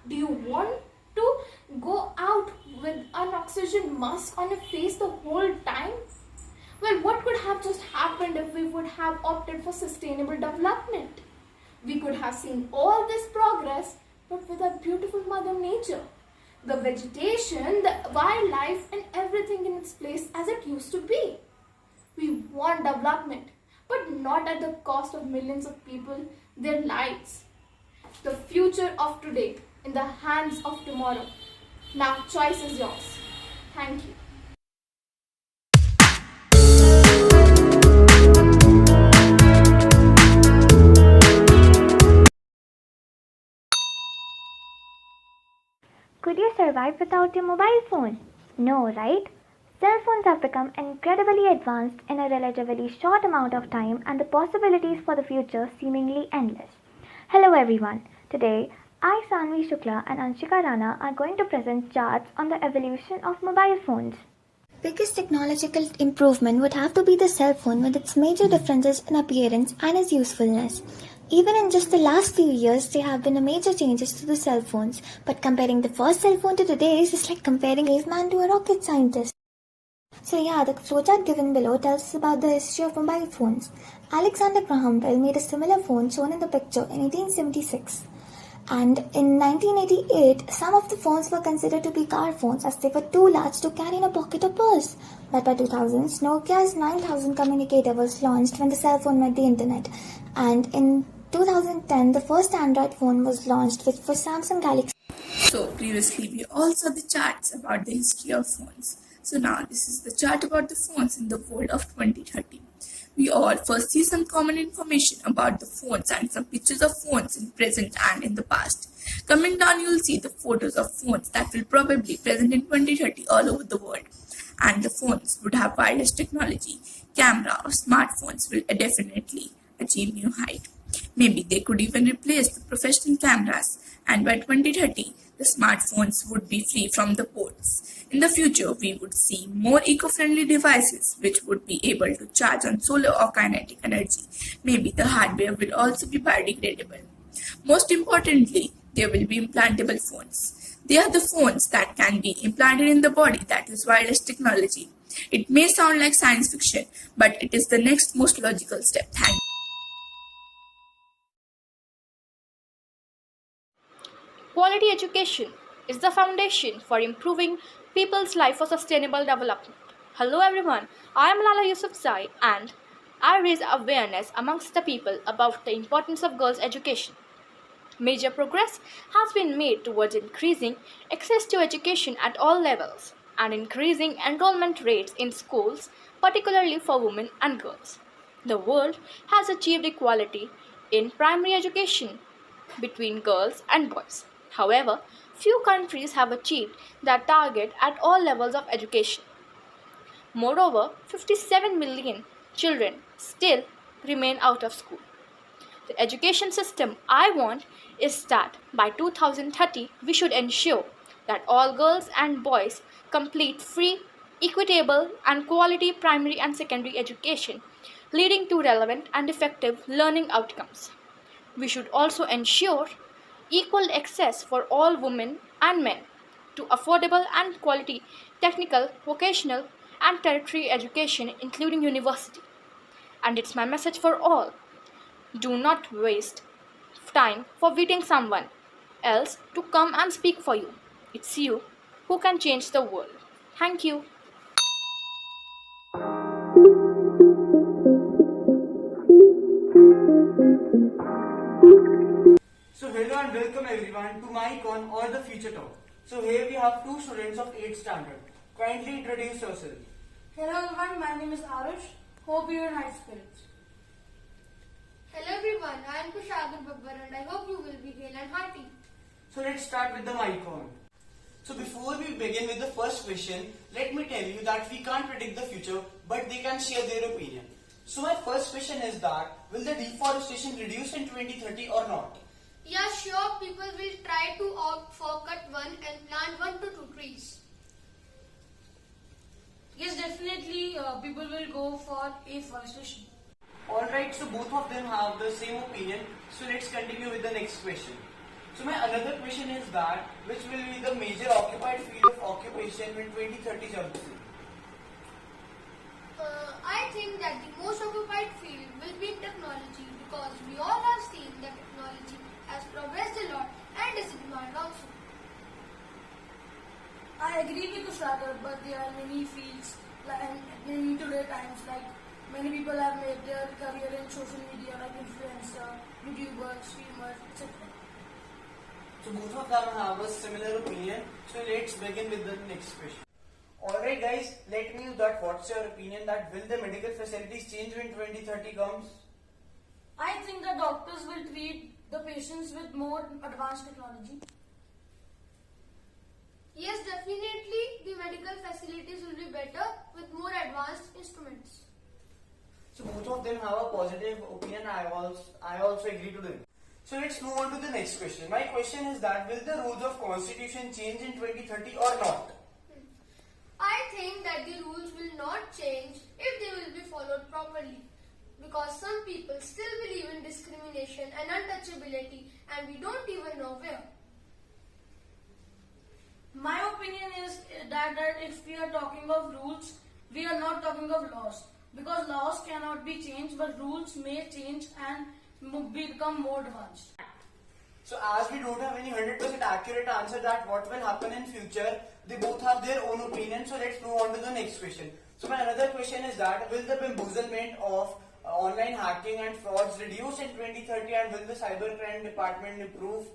Do you want to go out with an oxygen mask on your face the whole time? Well, what could have just happened if we would have opted for sustainable development? We could have seen all this progress, but with a beautiful Mother Nature. The vegetation, the wildlife, and everything in its place as it used to be. We want development, but not at the cost of millions of people, their lives. The future of today in the hands of tomorrow. Now, choice is yours. Thank you. Could you survive without your mobile phone? No, right? Cell phones have become incredibly advanced in a relatively short amount of time, and the possibilities for the future seemingly endless. Hello everyone. Today, I, Sanvi Shukla and Anshika Rana are going to present charts on the evolution of mobile phones. Biggest technological improvement would have to be the cell phone with its major differences in appearance and its usefulness. Even in just the last few years, there have been major changes to the cell phones, but comparing the first cell phone to today's is like comparing a caveman to a rocket scientist. So yeah, the flowchart given below tells us about the history of mobile phones. Alexander Graham Bell made a similar phone shown in the picture in 1876. And in 1988, some of the phones were considered to be car phones as they were too large to carry in a pocket or purse. But by 2000s, Nokia's 9000 communicator was launched when the cell phone met the internet. And in 2010, the first Android phone was launched, which was Samsung Galaxy. So previously we all saw the charts about the history of phones. So now this is the chart about the phones in the world of 2030. We all first see some common information about the phones and some pictures of phones in present and in the past. Coming down you will see the photos of phones that will probably be present in 2030 all over the world. And the phones would have wireless technology. Camera or smartphones will definitely achieve new height. Maybe they could even replace the professional cameras, and by 2030, the smartphones would be free from the ports. In the future, we would see more eco-friendly devices which would be able to charge on solar or kinetic energy. Maybe the hardware will also be biodegradable. Most importantly, there will be implantable phones. They are the phones that can be implanted in the body, that is wireless technology. It may sound like science fiction, but it is the next most logical step. Thank you. Quality education is the foundation for improving people's life for sustainable development. Hello everyone, I am Lala Yusufzai and I raise awareness amongst the people about the importance of girls' education. Major progress has been made towards increasing access to education at all levels and increasing enrollment rates in schools, particularly for women and girls. The world has achieved equality in primary education between girls and boys. However, few countries have achieved that target at all levels of education. Moreover, 57 million children still remain out of school. The education system I want is that by 2030 we should ensure that all girls and boys complete free, equitable, and quality primary and secondary education, leading to relevant and effective learning outcomes. We should also ensure equal access for all women and men to affordable and quality technical, vocational, and tertiary education, including university. And it's my message for all: do not waste time for waiting someone else to come and speak for you. It's you who can change the world. Thank you. So hello and welcome everyone to MyCon or the Future Talk. So here we have two students of 8th standard. Kindly introduce yourself. Hello everyone, my name is Arush. Hope you are in high spirits. Hello everyone, I am Kushagar Babbar and I hope you will be hale and hearty. So let's start with the MyCon. So before we begin with the first question, let me tell you that we can't predict the future, but they can share their opinion. So my first question is that, will the deforestation reduce in 2030 or not? Yeah, sure, people will try to opt for cut one and plant 1 to 2 trees. Yes, definitely people will go for afforestation. Alright, so both of them have the same opinion. So let's continue with the next question. So my another question is that, which will be the major occupied field of occupation when 2030 jumps in? I think that the most occupied field will be in technology because we all have seen that technology has progressed a lot and is in demand also. I agree with Kushagar, but there are many fields in today's times, like many people have made their career in social media, like influencer, YouTubers, streamers, etc. So both of them have a similar opinion. So let's begin with the next question. Alright guys, let me know that what's your opinion that will the medical facilities change when 2030 comes? I think the doctors will treat the patients with more advanced technology. Yes, definitely the medical facilities will be better with more advanced instruments. So both of them have a positive opinion. I also agree to them. So let's move on to the next question. My question is that, will the rules of constitution change in 2030 or not? I think that the rules will not change if they will be followed properly, because some people still believe in discrimination and untouchability and we don't even know where. My opinion is that if we are talking of rules, we are not talking of laws, because laws cannot be changed, but rules may change and become more advanced. So as we don't have any 100% accurate answer that what will happen in future, they both have their own opinion. So let's move on to the next question. So my another question is that, will the bamboozlement of online hacking and frauds reduce in 2030 and will the cybercrime department improve?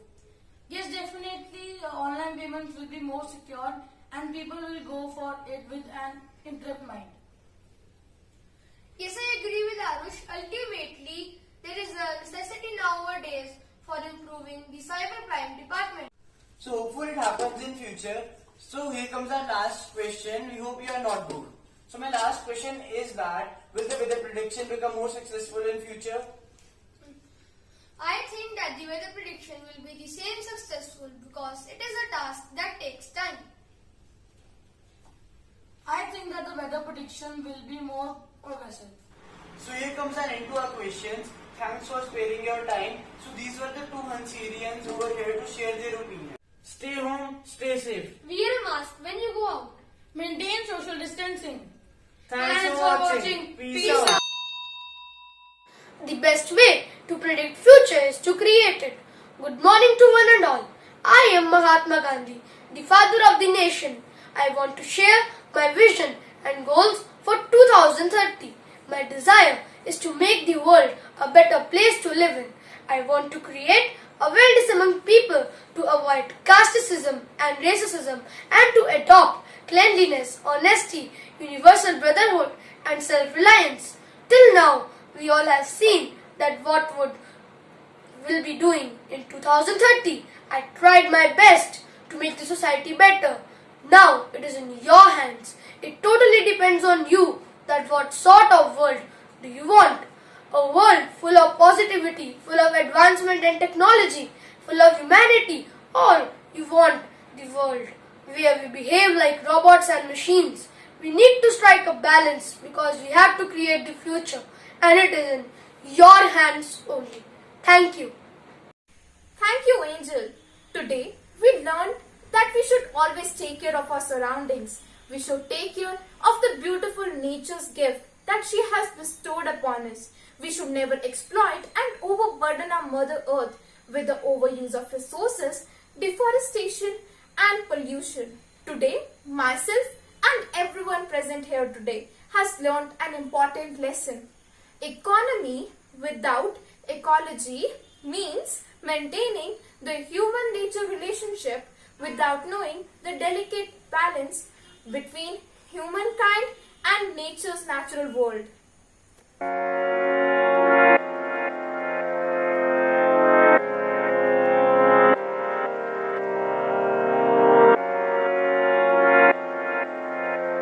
Yes, definitely online payments will be more secure and people will go for it with an interest mind. Yes, I agree with Arush. Ultimately, there is a necessity nowadays for improving the cybercrime department. So hopefully it happens in future. So here comes our last question. We hope you are not bored. So my last question is that, will the weather prediction become more successful in future? I think that the weather prediction will be the same successful because it is a task that takes time. I think that the weather prediction will be more progressive. So here comes an end to our questions. Thanks for sparing your time. So these were the two Hansarians who were here to share their opinion. Stay home, stay safe. Wear a mask when you go out. Maintain social distancing. Thanks for watching. Peace out. The best way to predict future is to create it. Good morning to one and all. I am Mahatma Gandhi, the father of the nation. I want to share my vision and goals for 2030. My desire is to make the world a better place to live in. I want to create awareness among people to avoid casteism and racism and to adopt cleanliness, honesty, universal brotherhood and self-reliance. Till now, we all have seen that what would will be doing in 2030. I tried my best to make the society better. Now it is in your hands. It totally depends on you that what sort of world do you want? A world full of positivity, full of advancement and technology, full of humanity, or you want the world where we behave like robots and machines? We need to strike a balance because we have to create the future and it is in your hands only. Thank you. Thank you, Angel. Today, we learned that we should always take care of our surroundings. We should take care of the beautiful nature's gift that she has bestowed upon us. We should never exploit and overburden our Mother Earth with the overuse of resources, deforestation, and pollution. Today, myself and everyone present here today has learned an important lesson. Economy without ecology means maintaining the human-nature relationship without knowing the delicate balance between humankind and nature's natural world.